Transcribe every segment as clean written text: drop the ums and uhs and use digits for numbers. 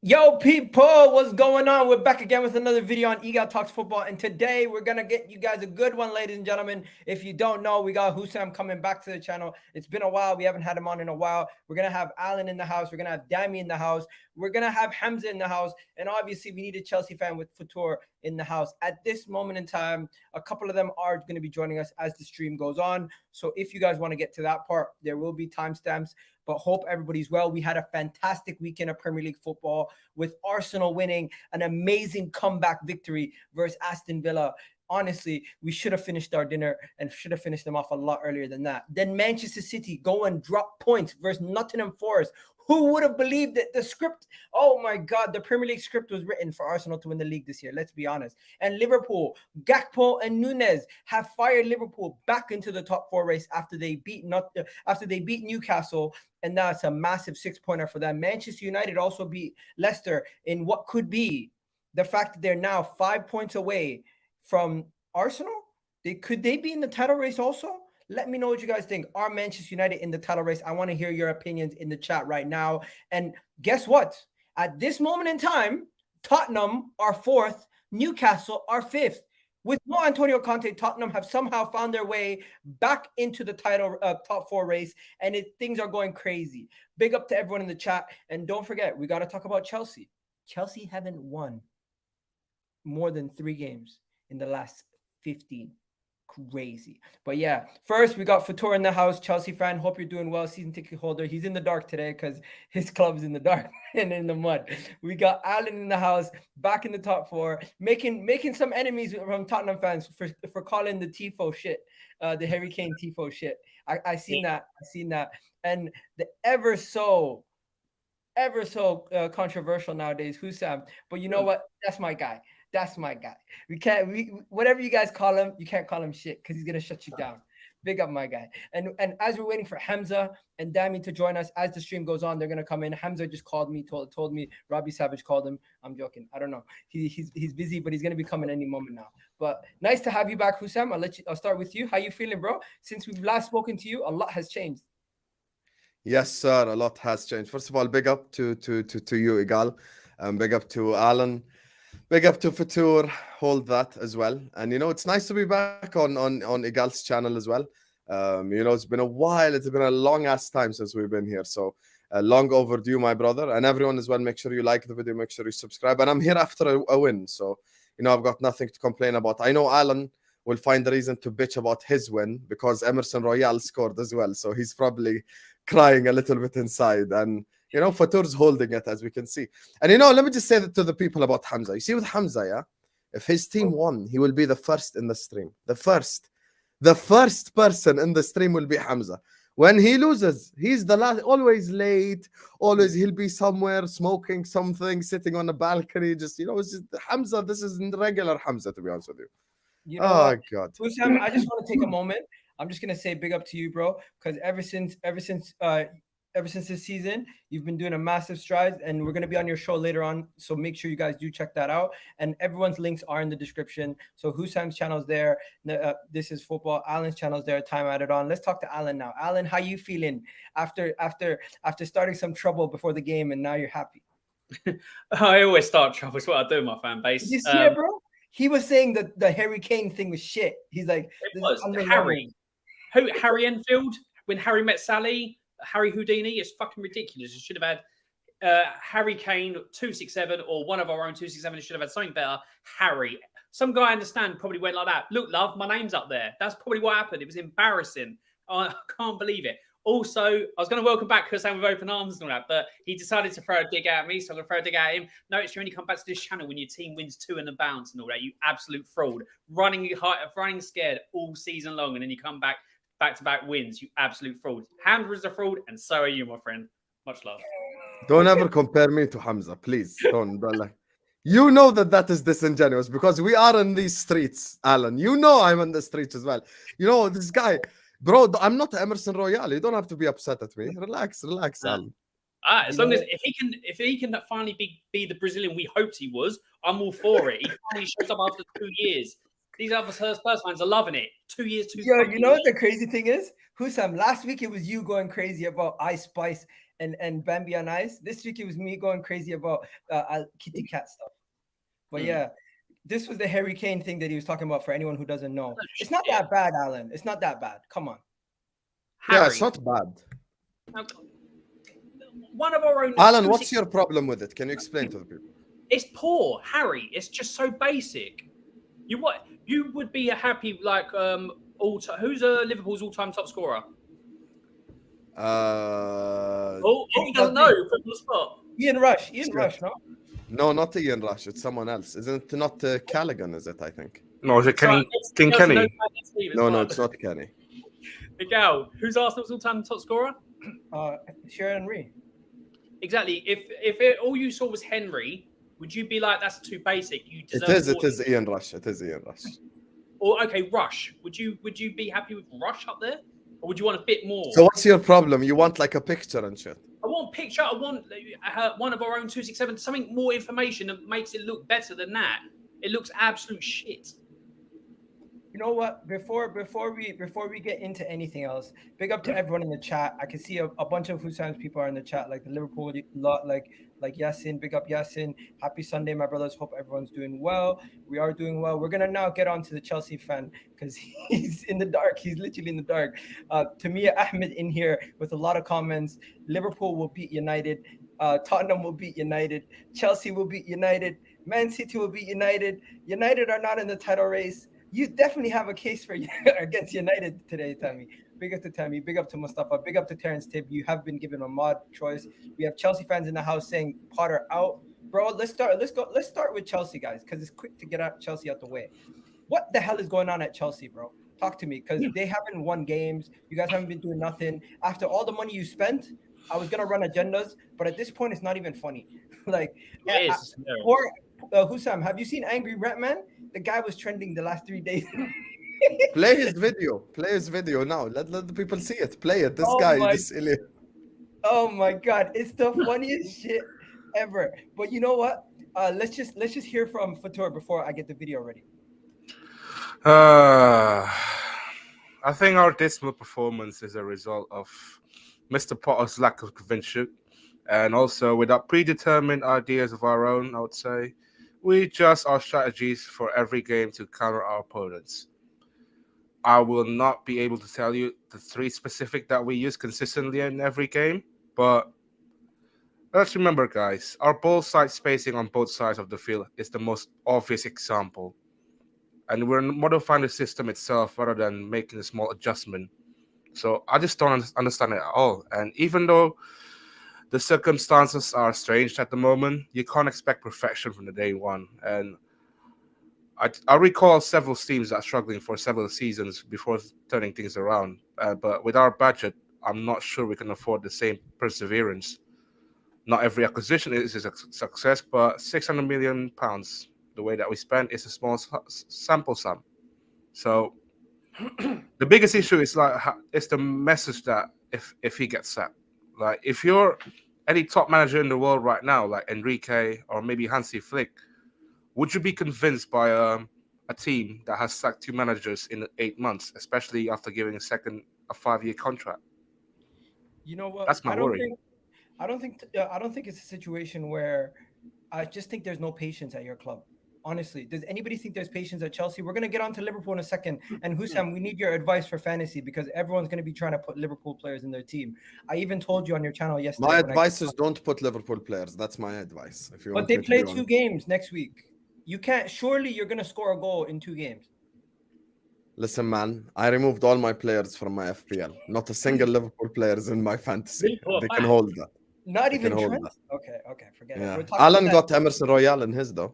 Yo, people, what's going on? We're back again with another video on Egal Talks Football, and today we're gonna get you guys a good one, ladies and gentlemen. If you don't know, we got Hussam coming back to the channel. It's been a while. We haven't had him on in a while. We're gonna have Alan in the house. We're gonna have Dami in the house. We're gonna have Hamza in the house, and obviously we need a Chelsea fan with Fatur in the house. At this moment in time, a couple of them are going to be joining us as the stream goes on. So if you guys want to get to that part, there will be timestamps. But hope everybody's well. We had a fantastic weekend of Premier League football with Arsenal winning an amazing comeback victory versus Aston Villa. Honestly, we should have finished our dinner and should have finished them off a lot earlier than that. Then Manchester City go and drop points versus Nottingham Forest. Who would have believed that the script, oh my God, the Premier League script was written for Arsenal to win the league this year, let's be honest. And Liverpool, Gakpo and Nunez have fired Liverpool back into the top four race after they beat Newcastle, and that's a massive 6-pointer for them. Manchester United also beat Leicester in what could be the fact that they're now 5 points away from Arsenal. Could they be in the title race also? Let me know what you guys think. Are Manchester United in the title race? I want to hear your opinions in the chat right now. And guess what? At this moment in time, Tottenham are 4th, Newcastle are 5th. With no Antonio Conte, Tottenham have somehow found their way back into the title top 4 race, and things are going crazy. Big up to everyone in the chat. And don't forget, we got to talk about Chelsea. Chelsea haven't won more than 3 games in the last 15. Crazy. But yeah, first we got Fatur in the house, Chelsea fan. Hope you're doing well, season ticket holder. He's in the dark today because his club's in the dark and in the mud. We got Alan in the house, back in the top 4, making some enemies from Tottenham fans for calling the tifo shit, the Harry Kane tifo shit. I seen that. And the ever so controversial nowadays, Hussam. But you know what? That's my guy. Whatever you guys call him, you can't call him shit because he's gonna shut you down. Big up my guy. And as we're waiting for Hamza and Dami to join us as the stream goes on, they're gonna come in. Hamza just called me, told me Robbie Savage called him. I'm joking. I don't know. He's busy, but he's gonna be coming any moment now. But nice to have you back, Hussam. I'll start with you. How you feeling, bro? Since we've last spoken to you, a lot has changed. Yes, sir. A lot has changed. First of all, big up to you, Igal. Big up to Alan. Big up to Fatur, hold that as well. And it's nice to be back on Igal's channel as well. It's been a while. It's been a long ass time since we've been here. So long overdue, my brother. And everyone as well, make sure you like the video, make sure you subscribe. And I'm here after a win. So, I've got nothing to complain about. I know Alan will find a reason to bitch about his win because Emerson Royal scored as well. So he's probably crying a little bit inside. And Fatur's holding it, as we can see. And, let me just say that to the people about Hamza. You see with Hamza, yeah? If his team won, he will be the first in the stream. The first person in the stream will be Hamza. When he loses, he's the last, always late. Always he'll be somewhere smoking something, sitting on a balcony. Just, it's just Hamza. This is regular Hamza, to be honest with you. Oh, God. Hussam, I just want to take a moment. I'm just going to say big up to you, bro, because ever since this season, you've been doing a massive stride, and we're going to be on your show later on. So make sure you guys do check that out. And everyone's links are in the description. So Hussam's channel's there. This is football. Alan's channel's there. Time added on. Let's talk to Alan now. Alan, how you feeling after starting some trouble before the game, and now you're happy? I always start trouble. It's what I do with my fan base. Did you see it, bro? He was saying that the Harry Kane thing was shit. He's like, it was Harry Enfield when Harry met Sally. Harry Houdini is fucking ridiculous. You should have had Harry Kane 267 or one of our own 267. Should have had something better. Harry, some guy I understand probably went like that. Look, love, my name's up there. That's probably what happened. It was embarrassing. I can't believe it. Also, I was going to welcome back Hussam with open arms and all that, but he decided to throw a dig at me, so I'm going to throw a dig at him. Notice you only come back to this channel when your team wins 2 in the bounce and all that. You absolute fraud. Running scared all season long, and then you come back to back wins. You absolute fraud. Hamza is a fraud, and so are you, my friend. Much love. Don't ever compare me to Hamza, please. Don't. You know that is disingenuous because we are in these streets, Alan. You know I'm in the streets as well. This guy. Bro, I'm not Emerson Royal. You don't have to be upset at me. Relax, Alan. As long as if he can finally be the Brazilian we hoped he was, I'm all for it. He finally shows up after 2 years. These other Spurs fans are loving it. 2 years, Yo, you know what the crazy thing is? Hussam, last week it was you going crazy about Ice Spice and Bambi on Ice. This week it was me going crazy about kitty cat stuff. But yeah, this was the Harry Kane thing that he was talking about. For anyone who doesn't know, it's not that bad, Alan. It's not that bad. Come on. Harry, Yeah, it's not bad. One of our own. Alan, what's your problem with it? Can you explain to the people? It's poor, Harry. It's just so basic. You would be happy like who's Liverpool's all-time top scorer? He doesn't know. Put him on the spot. Ian Rush. Rush, no? No, not Ian Rush. It's someone else. Isn't it not Callaghan, is it, I think? No, is it Kenny? King Kenny? No, it's not Kenny. Miguel, who's Arsenal's all-time top scorer? Thierry Henry. Exactly. If all you saw was Henry, would you be like, that's too basic? You deserve It is Ian Rush. It is Ian Rush. Or okay, Rush. Would you be happy with Rush up there, or would you want a bit more? So what's your problem? You want like a picture and shit. I want picture. I want one of our own 267. Something more information that makes it look better than that. It looks absolute shit. You know what? Before we get into anything else, big up to everyone in the chat. I can see a bunch of Hussams people are in the chat, like the Liverpool lot, like Yasin. Big up Yasin. Happy Sunday, my brothers. Hope everyone's doing well. We are doing well. We're gonna now get on to the Chelsea fan because he's in the dark. He's literally in the dark. Tamia Ahmed in here with a lot of comments. Liverpool will beat United. Tottenham will beat United. Chelsea will beat United. Man City will beat United. United are not in the title race. You definitely have a case for against United today, Tammy. Big up to Tammy. Big up to Mustafa. Big up to Terrence Tibb. You have been given a mod choice. We have Chelsea fans in the house saying Potter out, bro. Let's start with Chelsea, guys, because it's quick to get Chelsea out the way. What the hell is going on at Chelsea, bro? Talk to me, because they haven't won games. You guys haven't been doing nothing. After all the money you spent, I was gonna run agendas, but at this point, it's not even funny. Like, or Hussam, have you seen Angry Rat Man? The guy was trending the last 3 days. Play his video now. Let the people see it. Play it. This idiot. Oh my god, it's the funniest shit ever. But you know what? Let's just hear from Fatur before I get the video ready. I think our dismal performance is a result of Mr. Potter's lack of conviction, and also without predetermined ideas of our own. I would say we adjust our strategies for every game to counter our opponents. I will not be able to tell you the 3 specific that we use consistently in every game, but let's remember, guys, our ball side spacing on both sides of the field is the most obvious example. And we're modifying the system itself rather than making a small adjustment. So I just don't understand it at all. And even though the circumstances are strange at the moment, you can't expect perfection from the day one. And I recall several teams that are struggling for several seasons before turning things around. But with our budget, I'm not sure we can afford the same perseverance. Not every acquisition is a success, but £600 million, the way that we spend, is a small sample sum. So the biggest issue is it's the message that if he gets sacked. Like, if you're any top manager in the world right now, like Enrique or maybe Hansi Flick, would you be convinced by a team that has sacked 2 managers in 8 months, especially after giving a 5-year contract? You know what? That's my worry. I don't think it's a situation where I just think there's no patience at your club. Honestly, does anybody think there's patience at Chelsea? We're going to get on to Liverpool in a second. And Hussam, we need your advice for fantasy because everyone's going to be trying to put Liverpool players in their team. I even told you on your channel yesterday. My advice is don't put Liverpool players. That's my advice. But they play 2 games next week. You can't. Surely you're going to score a goal in 2 games. Listen, man, I removed all my players from my FPL. Not a single Liverpool player is in my fantasy. They can hold that. Not even Trent? Okay, forget it. Alan got Emerson Royale in his, though.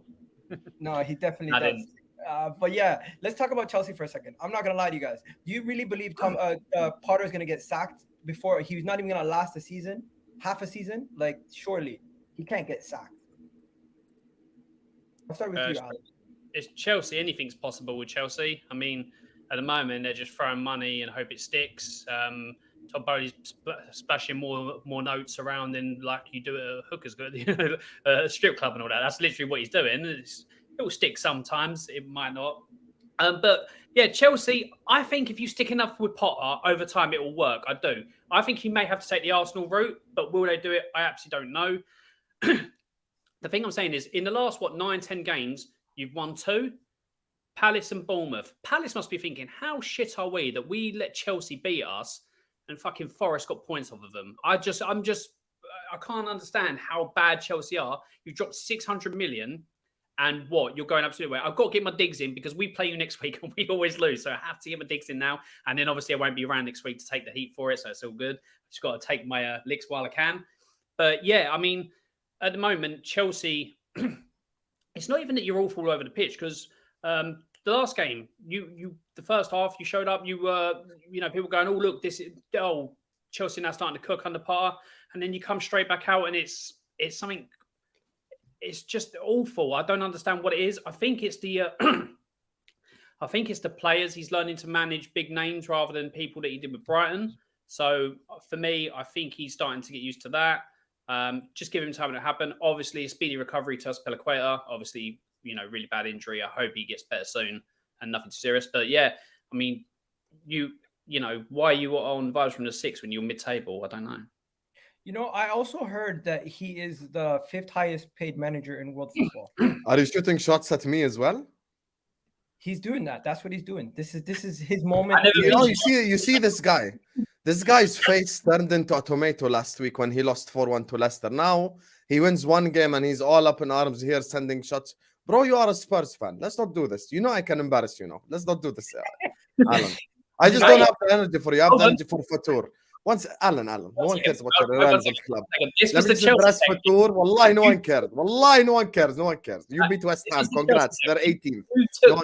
No, he definitely does. But yeah, let's talk about Chelsea for a second. I'm not going to lie to you guys. Do you really believe Potter is going to get sacked before he's not even going to last a season, half a season? Like, surely he can't get sacked. I'll start with you, Alan. It's Chelsea. Anything's possible with Chelsea. I mean, at the moment, they're just throwing money and hope it sticks. Todd Bowley's splashing more notes around than like you do at a hooker's a strip club and all that. That's literally what he's doing. It will stick sometimes. It might not. But yeah, Chelsea, I think if you stick enough with Potter over time, it will work. I do. I think he may have to take the Arsenal route, but will they do it? I absolutely don't know. The thing I'm saying is, in the last, 9-10 games, you've won 2. Palace and Bournemouth. Palace must be thinking, how shit are we that we let Chelsea beat us and fucking Forest got points off of them? I can't understand how bad Chelsea are. You dropped 600 million and what? You're going absolutely way. I've got to get my digs in because we play you next week and we always lose. So I have to get my digs in now. And then obviously I won't be around next week to take the heat for it. So it's all good. I've just got to take my licks while I can. But yeah, I mean, at the moment, Chelsea, it's not even that you're all over the pitch because the last game, the first half, you showed up, you were, people going, oh, look, Chelsea now starting to cook under Potter. And then you come straight back out and it's something, it's just awful. I don't understand what it is. I think it's the, I think it's the players. He's learning to manage big names rather than people that he did with Brighton. So for me, I think he's starting to get used to that. Just give him time to happen. Obviously, a speedy recovery to Aspilicueta. Obviously, really bad injury. I hope he gets better soon and nothing serious. But yeah, I mean, why you were on vibes from the 6 when you're mid-table? I don't know. I also heard that he is the 5th highest paid manager in world football. Are you shooting shots at me as well? He's doing that. That's what he's doing. This is his moment. You see this guy. This guy's face turned into a tomato last week when he lost 4-1 to Leicester. Now he wins one game and he's all up in arms here sending shots. Bro, you are a Spurs fan. Let's not do this. I can embarrass you now. Let's not do this, Alan. I just don't have the energy for you. I have the energy for Fatur. Once, Alan, no one cares about your Randall club. Let me just address Fatur. Wallahi, no one cares. Wallahi, no one cares. No one cares. You beat West Ham. Congrats. They're 18th.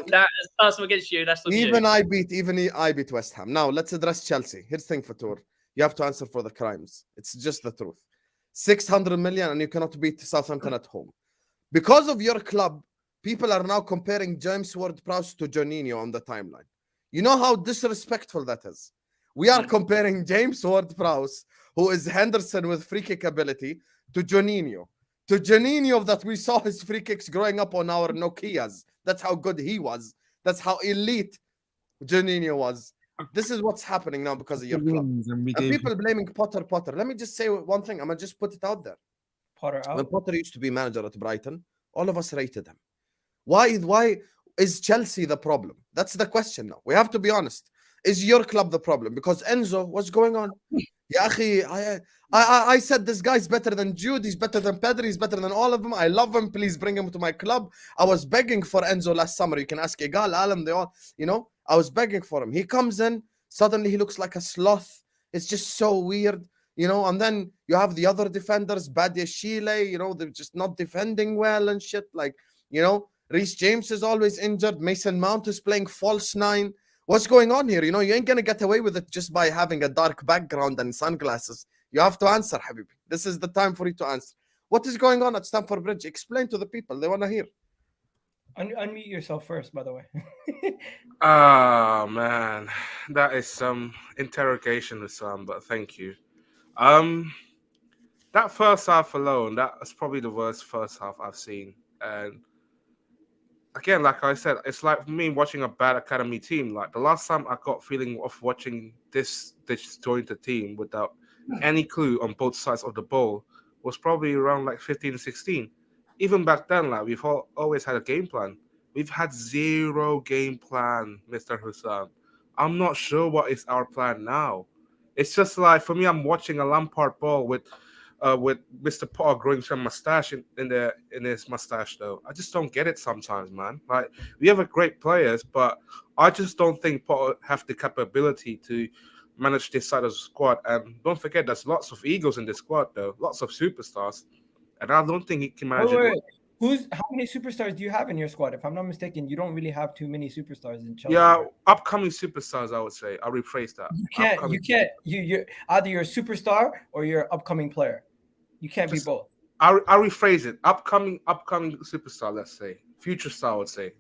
That is personal against you. That's even I beat West Ham. Now, let's address Chelsea. Here's the thing, Fatur. You have to answer for the crimes. It's just the truth. 600 million and you cannot beat Southampton at home. Because of your club, people are now comparing James Ward-Prowse to Juninho on the timeline. You know how disrespectful that is? We are comparing James Ward-Prowse, who is Henderson with free kick ability, to Juninho. To Juninho that we saw his free kicks growing up on our Nokias. That's how good he was. That's how elite Juninho was. This is what's happening now because of your club. And people blaming Potter. Let me just say one thing. I'm going to just put it out there. Potter out. When Potter used to be manager at Brighton, all of us rated him. Why is Chelsea the problem? That's the question now. We have to be honest. Is your club the problem? Because Enzo, what's going on? Ya akhi, I said this guy's better than Jude. He's better than Pedri. He's better than all of them. I love him. Please bring him to my club. I was begging for Enzo last summer. You can ask Igal, Alam, they all, I was begging for him. He comes in, suddenly he looks like a sloth. It's just so weird, and then you have the other defenders, Badia Shile, they're just not defending well and shit. Like, Reece James is always injured. Mason Mount is playing false 9. What's going on here? You ain't going to get away with it just by having a dark background and sunglasses. You have to answer, Habibi. This is the time for you to answer. What is going on at Stamford Bridge? Explain to the people. They want to hear. Unmute yourself first, by the way. Oh, man. That is some interrogation with some, but thank you. That first half alone, that's probably the worst first half I've seen. And again, like I said, it's like me watching a bad academy team. Like the last time I got feeling of watching this disjointed team without any clue on both sides of the ball was probably around like 15, 16. Even back then, like we've always had a game plan. We've had 0 game plan, Mr. Hussam. I'm not sure what is our plan now. It's just like, for me, I'm watching a Lampard ball with Mr. Potter growing some mustache in his mustache, though. I just don't get it sometimes, man. Like, we have a great players, but I just don't think Potter have the capability to manage this side of the squad. And don't forget, there's lots of egos in this squad, though. Lots of superstars. And I don't think he can manage it. How many superstars do you have in your squad? If I'm not mistaken, you don't really have too many superstars in Chelsea. Yeah, upcoming superstars, I would say. I'll rephrase that. You're either you're a superstar or you're an upcoming player. You can't be both. I'll rephrase it. Upcoming superstar, let's say. Future star, I would say.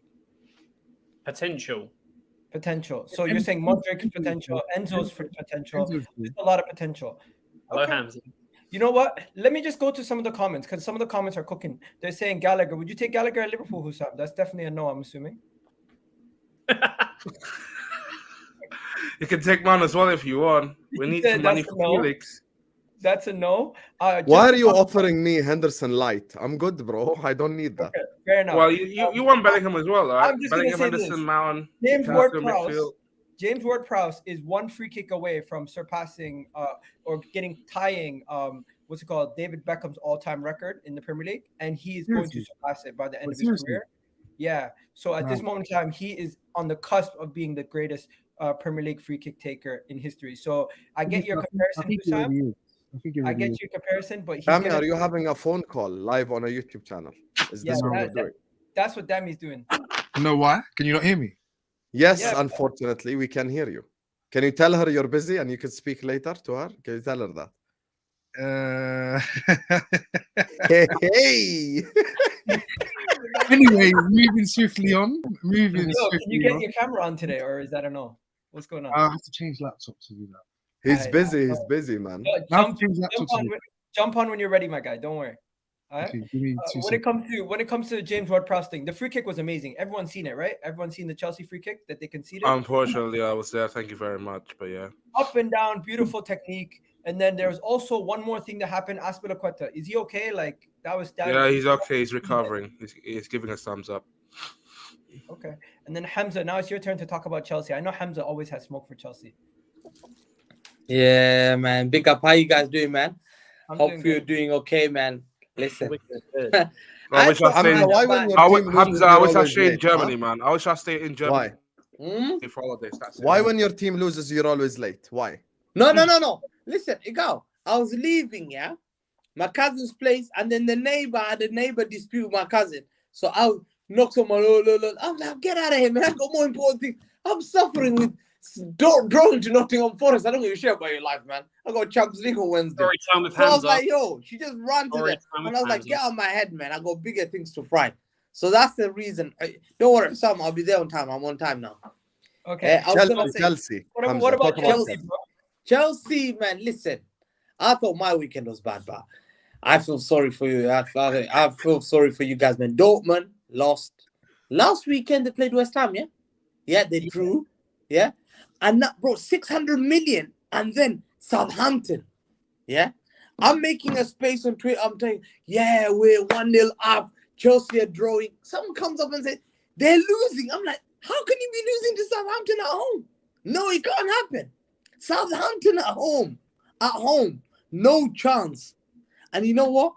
Potential. So you're saying Modric's potential, Enzo's potential. There's a lot of potential. Hello, Hamza. You know what? Let me just go to some of the comments because some of the comments are cooking. They're saying Gallagher. Would you take Gallagher at Liverpool, Hussam? That's definitely a no, I'm assuming. You can take mine as well if you want. We need some money That's for a no. Felix. That's a no. Why Just are to you talk- offering me Henderson Light? I'm good, bro. I don't need that. Okay, fair enough. Well, you want Bellingham as well, right? I'm just gonna Bellingham, say Henderson, this. Mount, James Newcastle Ward-Prowse. midfield. James Ward-Prowse is one free kick away from surpassing or tying what's it called, David Beckham's all-time record in the Premier League, and he is going to surpass it by the end of his career. Yeah. So at this moment in time, he is on the cusp of being the greatest Premier League free kick taker in history. So I get your comparison, Sam. I get your comparison, but he's Dami, are you having a phone call live on a YouTube channel? Is this what you're doing? That's what Dami's doing. You know why? Can you not hear me? Yes, Yeah. unfortunately, we can hear you. Can you tell her you're busy and you can speak later to her? Can you tell her that? Hey. Anyway, moving swiftly on. Yo, can you get your camera on today, or is that a no? What's going on? I have to change laptop to do that. He's busy. He's busy, man. Jump on when you're ready, my guy. Don't worry. All right. Okay, give me when it comes to James Ward-Prowse thing, the free kick was amazing. Everyone's seen it, right? Everyone's seen the Chelsea free kick that they conceded. Unfortunately, I was there. Thank you very much. But yeah, up and down, beautiful technique. And then there was also one more thing that happened. Aspilicueta, is he okay? Like that was. Yeah, he's okay. He's recovering. He's giving us thumbs up. Okay. And then Hamza, now it's your turn to talk about Chelsea. I know Hamza always has smoke for Chelsea. Yeah, man. Big up. How you guys doing, man? Hope doing you're good. doing okay, man. Listen. I wish I stayed. Hamza, I wish I stayed in Germany, man. I wish I stayed in Germany. Why? For all of this. That's Why, when your team loses, you're always late? Why? No. Listen, Igal, I was leaving, yeah, my cousin's place, and then the neighbor had a neighbor dispute with my cousin. So I knocked on my I'm like, get out of here, man. I got more important things. I'm suffering with drawing to Nottm Forest. I don't give a shit about your life, man. I got Champions League on Wednesday. Story time with So I was Hamza. like, yo, she just ran to there. And I was like, get out of my head, man. I got bigger things to fry. So that's the reason. Don't worry, Sam, I'll be there on time. I'm on time now. Okay. I was gonna say, Chelsea. What about Chelsea, bro? Chelsea, man, listen. I thought my weekend was bad, but I feel sorry for you. I feel sorry for you guys, man. Dortmund lost. Last weekend they played West Ham, yeah? Yeah, they drew. Yeah? And that brought 600 million. And then Southampton. Yeah? I'm making a space on Twitter. I'm saying, yeah, we're 1-0 up. Chelsea are drawing. Someone comes up and says, they're losing. I'm like, how can you be losing to Southampton at home? No, it can't happen. Southampton at home, no chance. And you know what?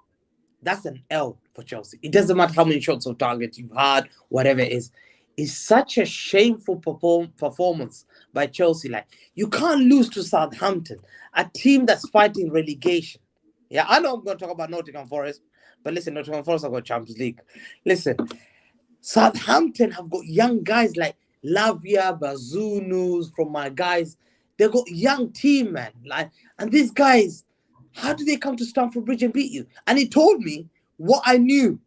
That's an L for Chelsea. It doesn't matter how many shots on target you've had, whatever it is. It's such a shameful performance by Chelsea. Like, you can't lose to Southampton, a team that's fighting relegation. Yeah, I know I'm going to talk about Nottingham Forest, but listen, Nottingham Forest have got Champions League. Listen, Southampton have got young guys like Lavia, Bazunus, from my guys. They've got young team, man. Like, and these guys, how do they come to Stamford Bridge and beat you? And he told me what I knew.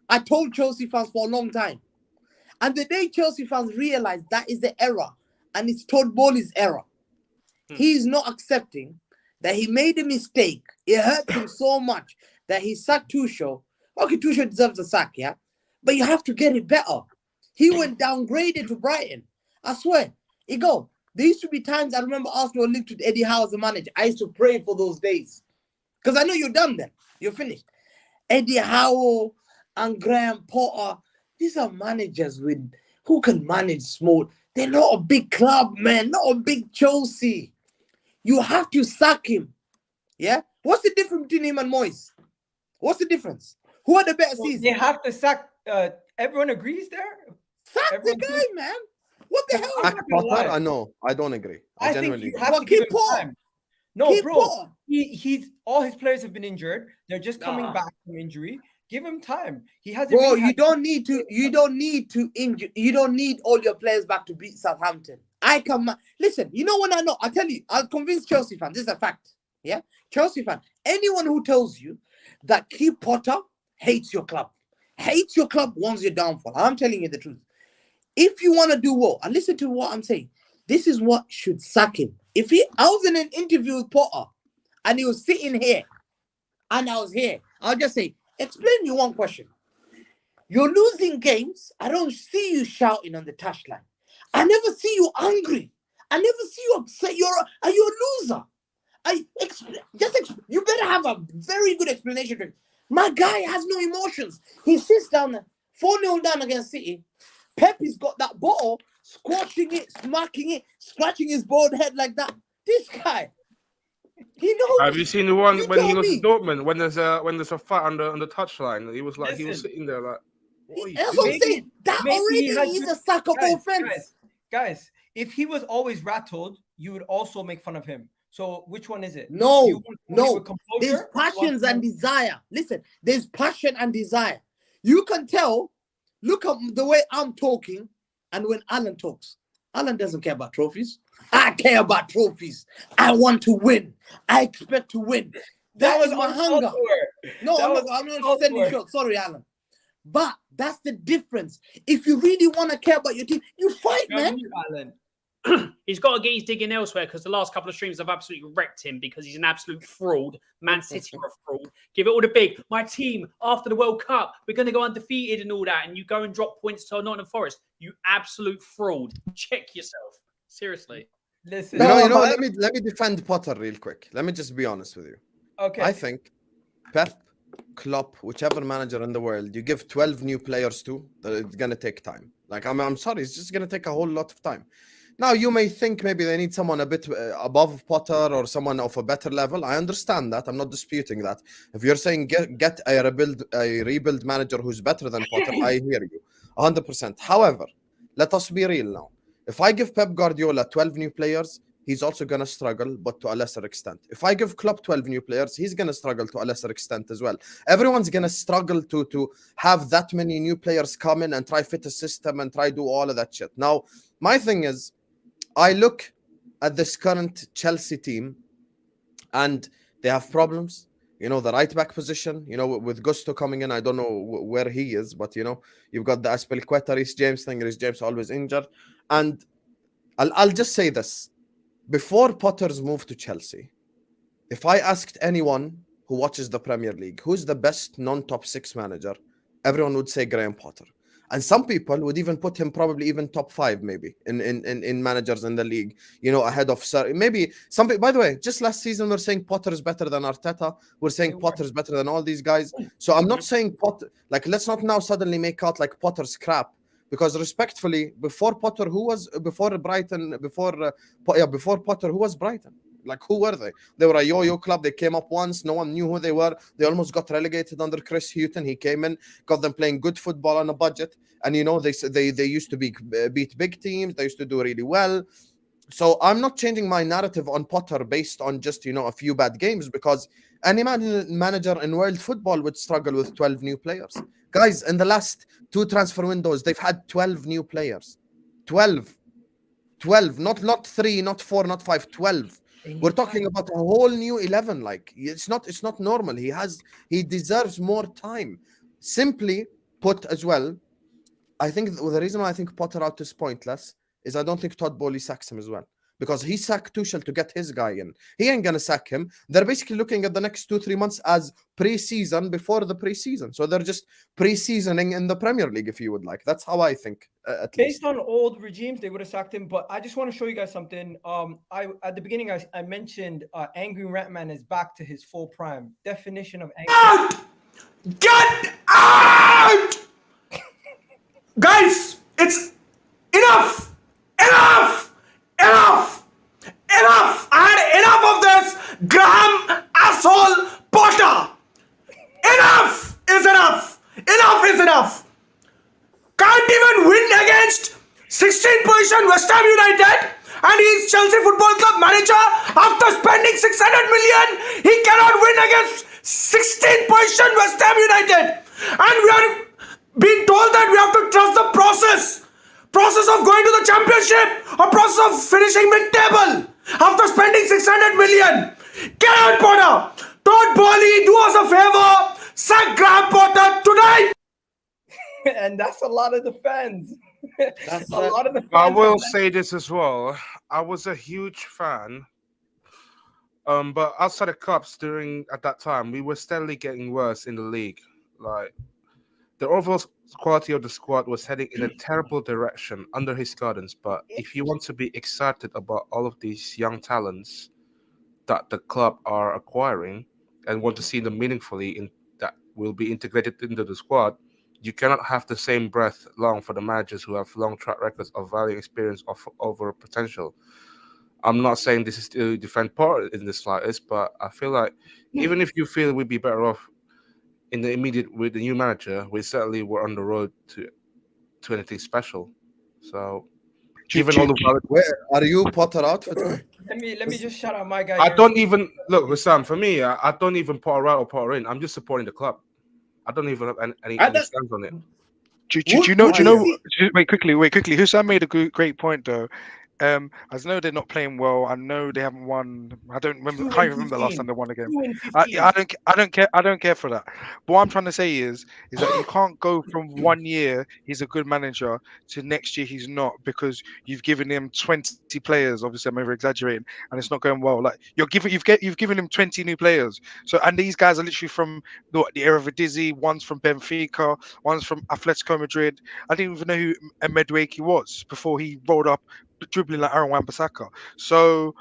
I told Chelsea fans for a long time. And the day Chelsea fans realized that is the error, and it's Todd Bowley's error. He's not accepting that he made a mistake. It hurt him so much that he sacked Tuchel. Okay, Tuchel deserves a sack, yeah? But you have to get it better. He went downgraded to Brighton. I swear. There used to be times I remember Arsenal linked with Eddie Howe as the manager. I used to pray for those days. Because I know you're done then. You're finished. Eddie Howe and Graham Potter, these are managers who can manage small. They're not a big club, man. Not a big Chelsea. You have to sack him. Yeah? What's the difference between him and Moyes? What's the difference? Who had the better season? They have to sack. Everyone agrees there? Sack the guy, man. What the hell? Potter? No, I don't agree. I genuinely think you have to give him time. No, bro. He's all his players have been injured. They're just coming back from injury. Give him time. He has. Bro, you don't need to injure. You don't need all your players back to beat Southampton. Listen. You know when I know? I tell you. I'll convince Chelsea fans. This is a fact. Yeah, Chelsea fan. Anyone who tells you that Keith Potter hates your club, wants your downfall. I'm telling you the truth. If you want to do well, and listen to what I'm saying, this is what should sack him. I was in an interview with Potter, and he was sitting here, and I was here, I'll just say, explain me one question. You're losing games. I don't see you shouting on the touchline. I never see you angry. I never see you upset. Are you a loser? You better have a very good explanation. My guy has no emotions. He sits down there, 4-0 down against City. Pepe's got that bottle, squashing it, smacking it, scratching his bald head like that. This guy, he knows. Have you seen the one You when he tell was me. in Dortmund? When there's a fight on the touchline, he was sitting there like, what are you That's doing? what I'm saying. That maybe he already has is a sackable offense. Guys, if he was always rattled, you would also make fun of him. So which one is it? No. There's There's passions and desire. Listen, there's passion and desire. You can tell. Look at the way I'm talking and when Alan talks. Alan doesn't care about trophies. I care about trophies. I want to win. I expect to win. That was my hunger. No, I'm not sending shots. Sorry, Alan. But that's the difference. If you really want to care about your team, you fight, man. Alan. He's got to get his digging elsewhere because the last couple of streams have absolutely wrecked him because he's an absolute fraud. Man City are a fraud. Give it all the big. My team, after the World Cup, we're going to go undefeated and all that. And you go and drop points to Nottm Forest. You absolute fraud. Check yourself. Seriously. Listen. Let me defend Potter real quick. Let me just be honest with you. Okay. I think Pep, Klopp, whichever manager in the world, you give 12 new players to, it's going to take time. Like, I'm sorry, it's just going to take a whole lot of time. Now, you may think maybe they need someone a bit above Potter or someone of a better level. I understand that. I'm not disputing that. If you're saying get a rebuild manager who's better than Potter, I hear you 100%. However, let us be real now. If I give Pep Guardiola 12 new players, he's also going to struggle, but to a lesser extent. If I give Klopp 12 new players, he's going to struggle to a lesser extent as well. Everyone's going to struggle to have that many new players come in and try fit a system and try do all of that shit. Now, my thing is, I look at this current Chelsea team and they have problems. The right back position, with Gusto coming in, I don't know where he is, but, you've got the Aspilicueta, Reece James thing. Reece James always injured. And I'll just say this. Before Potter's move to Chelsea, if I asked anyone who watches the Premier League, who's the best non-top 6 manager, everyone would say Graham Potter. And some people would even put him probably even top 5 maybe in managers in the league, ahead of Sir. Maybe some people, by the way, just last season we're saying Potter is better than Arteta. We're saying Potter is better than all these guys. So I'm not saying Potter, like, let's not now suddenly make out like Potter's crap. Because respectfully, before Potter, before Potter, who was Brighton? Like, who were they? They were a yo-yo club. They came up once. No one knew who they were. They almost got relegated under Chris Hughton. He came in, got them playing good football on a budget. And, they used to beat big teams. They used to do really well. So I'm not changing my narrative on Potter based on just, a few bad games, because any manager in world football would struggle with 12 new players. Guys, in the last 2 transfer windows, they've had 12 new players. 12, not 3, not 4, not 5, 12. We're talking about a whole new 11. Like, it's not normal. He deserves more time. Simply put as well, I think the reason why I think Potter out is pointless is I don't think Todd Bowley sacks him as well. Because he sacked Tuchel to get his guy in. He ain't going to sack him. They're basically looking at the next 2-3 months as pre-season before the pre-season. So they're just pre-seasoning in the Premier League, if you would like. That's how I think, at least. Based on old regimes, they would have sacked him. But I just want to show you guys something. At the beginning, I mentioned Angry Ratman is back to his full prime. Definition of angry. Out! Get out! Guys, it's enough! Enough! I had enough of this Graham asshole Potter! Enough is enough! Enough is enough! Can't even win against 16th position West Ham United, and he's Chelsea Football Club manager. After spending 600 million, he cannot win against 16th position West Ham United. And we are being told that we have to trust the process of going to the championship, or process of finishing mid-table after spending 600 million. Get out, Potter! Todd Bowley, do us a favor, sack Graham Potter today. And that's a lot of the fans. That's a lot of the fans. I will say this as well. I was a huge fan. But outside of cups at that time, we were steadily getting worse in the league. Like, the overall quality of the squad was heading in a terrible direction under his guidance. But if you want to be excited about all of these young talents that the club are acquiring and want to see them meaningfully that will be integrated into the squad, you cannot have the same breath long for the managers who have long track records of value experience over potential. I'm not saying this is to defend Potter in the slightest, but I feel like even if you feel we'd be better off in the immediate with the new manager, we certainly were on the road to anything special. So, given all the Where are you Potter out for? Let me just shout out my guy. I here. don't even look, Wissam. For me, I don't even Potter out or Potter in. I'm just supporting the club. I don't even have any stance on it. Do you know? Wait quickly. Hussam made a great point though. I know they're not playing well. I know they haven't won. I don't remember. I can't even remember the last time they won a game. I don't care for that. But what I'm trying to say is that you can't go from 1 year he's a good manager to next year he's not, because you've given him 20 players. Obviously, I'm over exaggerating, and it's not going well. Like you've given him 20 new players. So, and these guys are literally from the Eredivisie. One's from Benfica. One's from Atletico Madrid. I didn't even know who Medwaki was before he rolled up dribbling like Aaron Wan-Bissaka. So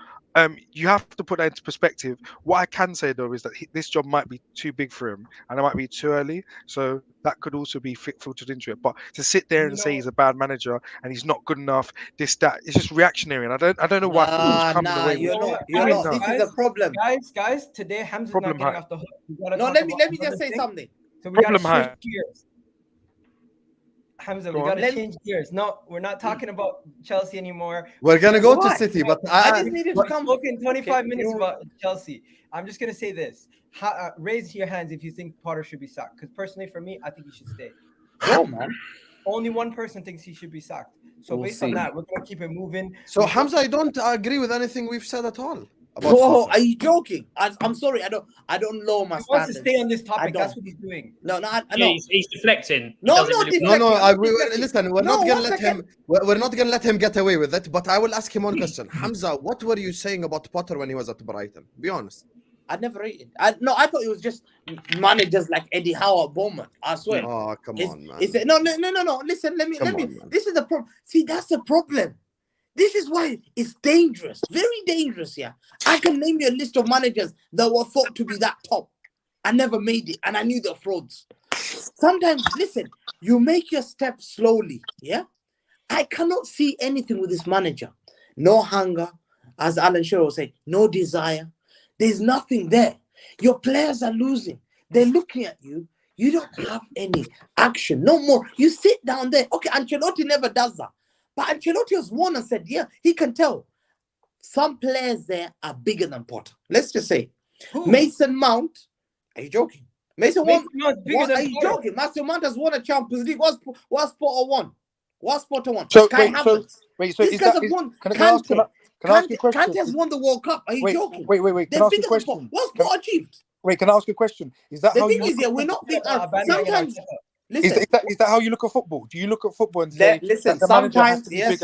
you have to put that into perspective. What I can say though is that this job might be too big for him, and it might be too early. So that could also be filtered into it. But to sit there and say he's a bad manager and he's not good enough, it's just reactionary. And I don't know why football's coming away. You're not. This is a problem, guys. Today Hamza's not getting off the hook. No, let me just say something. So we gotta shift gears. Hamza, we gotta change gears. No, we're not talking about Chelsea anymore. We're gonna go to City, but I just needed to come. Spoken 25 minutes about Chelsea. I'm just gonna say this: raise your hands if you think Potter should be sacked. Because personally, for me, I think he should stay. Oh man! Only one person thinks he should be sacked. So based on that, we're gonna keep it moving. So Hamza, I don't agree with anything we've said at all. Bro, are you joking? I'm sorry. I don't know my he standards. wants to stay on this topic. That's what he's doing. No. He's deflecting. Listen, we're not gonna let him get away with it. But I will ask him one question. Hamza, what were you saying about Potter when he was at Brighton? Be honest. I never rated. I thought it was just managers like Eddie Howe at Bournemouth. I swear. Oh, come on, man. No. Listen, let me. This is the problem. See, that's the problem. This is why it's dangerous, very dangerous. Yeah, I can name you a list of managers that were thought to be that top. I never made it, and I knew they're frauds. Sometimes, listen, you make your step slowly. Yeah, I cannot see anything with this manager. No hunger, as Alan Shearer will say, no desire. There's nothing there. Your players are losing. They're looking at you. You don't have any action, no more. You sit down there. Okay, Ancelotti never does that. But Ancelotti has won and said, yeah, he can tell. Some players there are bigger than Potter. Let's just say. Who? Mason Mount. Are you joking? Mason Mount. Are you joking? Mason Mount has won a Champions League. What's Potter won? What's Potter won? So, Kai Havertz. So these guys have won. Can I ask you a question? Kante has won the World Cup. Are you joking? Wait. Can I ask you a question? What's Potter achieved? Wait, can I ask you a question? Is that the how thing you is, we're not big. Sometimes. Listen, is that how you look at football? Do you look at football and say, listen, sometimes, yes.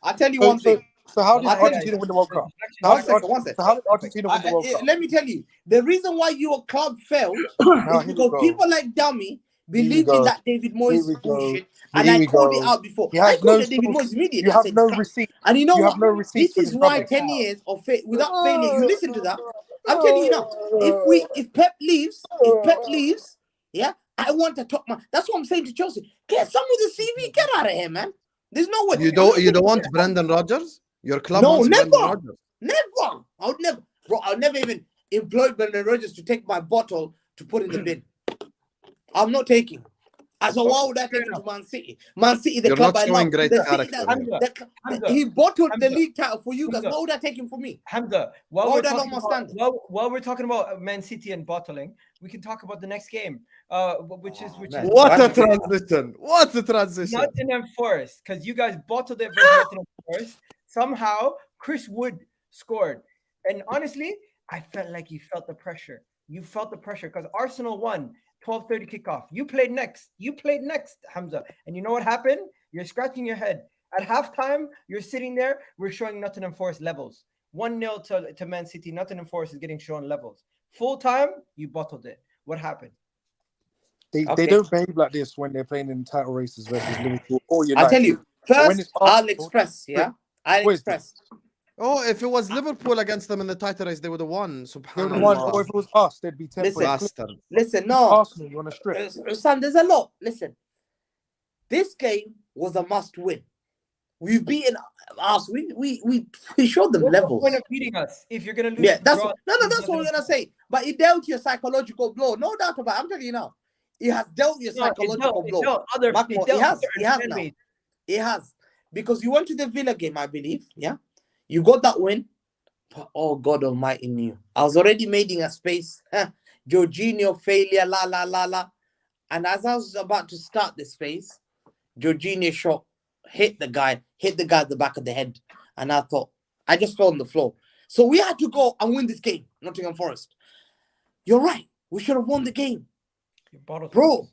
I'll tell you one thing. So how did Argentina win the World Cup? One second. So how did Argentina win the World Cup? Let me tell you, the reason why your club failed is because people like Dummy believed in that David Moyes bullshit, and I called it out before. I called it David Moyes immediately. You have no receipt. And you know what? This is why 10 years of without failure. You listen to that. I'm telling you now. If Pep leaves, yeah. I want to talk. That's what I'm saying to Chelsea. Get some with the CV. Get out of here, man. There's no way. You don't want Brendan Rodgers? Your club wants never. Brendan Rodgers. Never. I'll never even employ Brendan Rodgers to take my bottle to put in the bin. I'm not taking. So why would I take him to Man City? Man City, the club I love. He bottled the league title for you guys. Why would I take him for me? Hamza, while we're talking about Man City and bottling, we can talk about the next game, which is what a transition! What a transition! Nottingham Forest, because you guys bottled it versus Nottingham Forest. Somehow, Chris Wood scored, and honestly, I felt like you felt the pressure. You felt the pressure because Arsenal won. 12:30 kickoff. You played next, Hamza. And you know what happened? You're scratching your head. At halftime, you're sitting there. We're showing Nottingham Forest levels. 1-0 to Man City. Nottingham Forest is getting shown levels. Full time, you bottled it. What happened? They Okay. don't behave like this when they're playing in title races versus Liverpool or United. I'll tell you. But when First, it's Arsenal, AliExpress, yeah? AliExpress. Oh, if it was Liverpool against them in the title race, they would have won. they would have won. Subhanallah. Or if it was us, they'd be 10 Listen, points. Bastard. Listen, no. Arsenal, you want to strip. Sam, there's a lot. Listen, this game was a must-win. We've beaten us. We showed them What's levels. the point of beating us if you're gonna lose? Yeah, that's draw, what, no, that's what we're gonna say. But it dealt you a psychological blow, no doubt about it. I'm telling you now, it has dealt you a psychological blow. It has now. It has, because you went to the Villa game, I believe. Yeah, you got that win. But oh God Almighty knew. I was already making a space. Jorginho failure, la la la la. And as I was about to start the space, Jorginho shot hit the guy at the back of the head, and I thought I just fell on the floor. So we had to go and win this game, Nottingham Forest. You're right. We should have won the game, bro.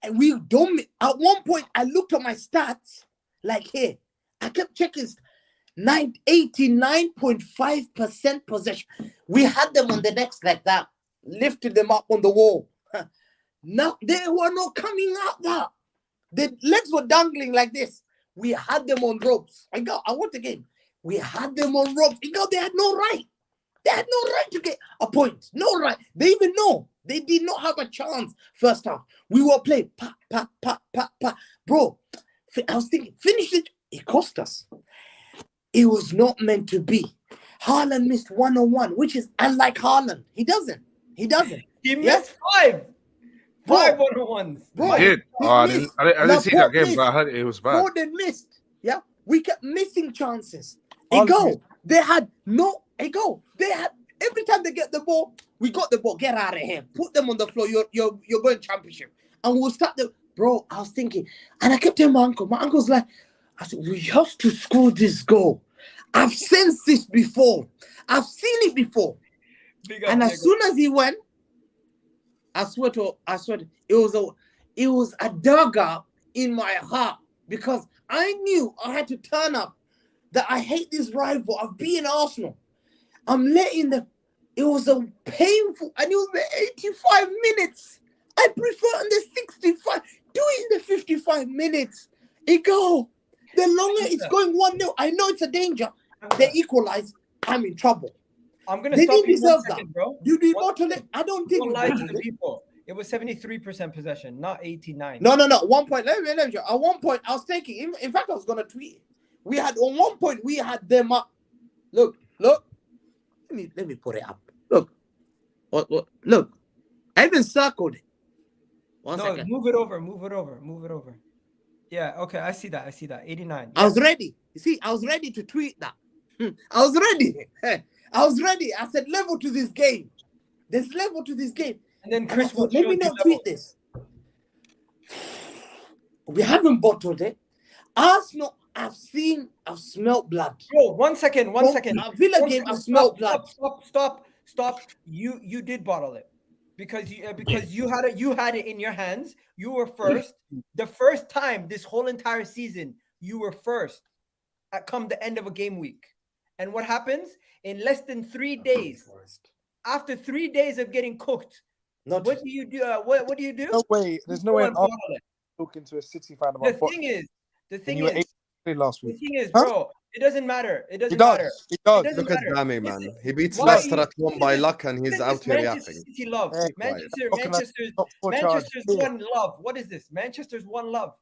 And we don't. At one point, I looked at my stats. Like here, I kept checking. 89.5% possession. We had them on the necks like that, lifted them up on the wall. Now they were not coming out there. The legs were dangling like this. We had them on ropes. I want the game. We had them on ropes. They had no right. They had no right to get a point. No right. They even know. They did not have a chance first half. We were playing pa, pa, pa, pa, pa. Bro, I was thinking, finish it. It cost us. It was not meant to be. Haaland missed 1-on-1, which is unlike Haaland. He doesn't. He missed five 1-on-1s. He did. I didn't see that game, but I heard it was bad. Foden missed. Yeah, we kept missing chances. They had every time they get the ball, we got the ball. Get out of here. Put them on the floor. You're going championship, and we'll start the. Bro, I was thinking, and I kept telling my uncle. My uncle's like, I said, we have to score this goal. I've sensed this before. I've seen it before. And as soon as he went, I swear, it was a dagger in my heart, because I knew I had to turn up. That I hate this rival. I've been Arsenal. I'm letting them. It was a painful, and it was the 85 minutes. I prefer in the 65. Do it in the 55 minutes. It go. The longer it's going 1-0, I know it's a danger. They equalize. I'm in trouble. I'm gonna stop you 1 second, bro. Do you bottle it? I don't think lie to the people. It was 73% possession, not 89. No. 1 point. Let me. At 1 point, I was taking. In fact, I was gonna tweet it. We had on 1 point. We had them up. Look. Let me put it up. Look. Look. I even circled it. One second. Move it over. Yeah, okay, I see that. 89. I was ready. You see, I was ready to tweet that. I was ready. I said, level to this game. There's level to this game. And then Chris will let me not tweet this. We haven't bottled it. Arsenal, I've smelled blood. Bro, 1 second. Our Villa game, I've smelled blood. Stop. You did bottle it. Because you had it in your hands. You were first. The first time this whole entire season, you were first at come the end of a game week. And what happens? In less than 3 days, after 3 days of getting cooked, what do you do? What do you do? No way. There's no way I'm talking to a City fan about the thing is, last week. The thing is, bro, it doesn't matter. It doesn't does. matter. It does. Look at Dami, man. He beats Why Leicester at home by luck, and he's out here yapping. City love. Manchester's Manchester's one love. What is this? Manchester's one love.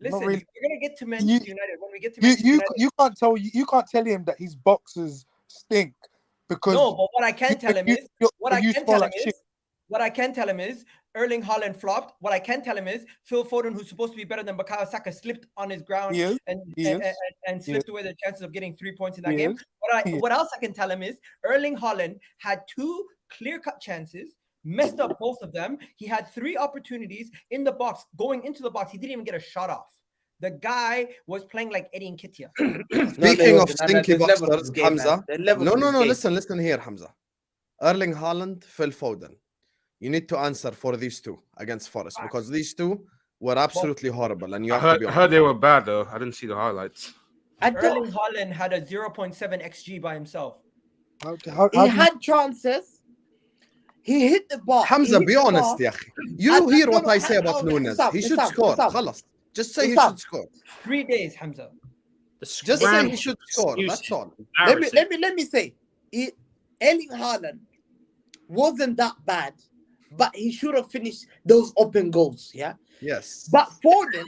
Listen, really. we're gonna get to Manchester United when we get to Manchester United. You can't tell him that his boxes stink, because no. But what I can tell him is Erling Haaland flopped. What I can tell him is Phil Foden, who's supposed to be better than Bukayo Saka, slipped on his ground and slipped away the chances of getting 3 points in that game. What else I can tell him is Erling Haaland had 2 clear-cut chances, messed up both of them. He had 3 opportunities in the box, going into the box. He didn't even get a shot off. The guy was playing like Eddie Nketiah. Speaking of stinky boxers, Hamza. No. Listen here, Hamza. Erling Haaland, Phil Foden. You need to answer for these 2 against Forest, because these 2 were absolutely horrible. And I heard they were bad, though. I didn't see the highlights. Erling Haaland had a 0.7 XG by himself. He had chances. He hit the bar. Hamza, be honest, يا أخي. You hear what I say about Nunez. He should score. خلاص. Just say he should score. 3 days, Hamza. Just say he should score. That's all. Let me say, Erling Haaland wasn't that bad, but he should have finished those open goals. Yeah. Yes. But Foden,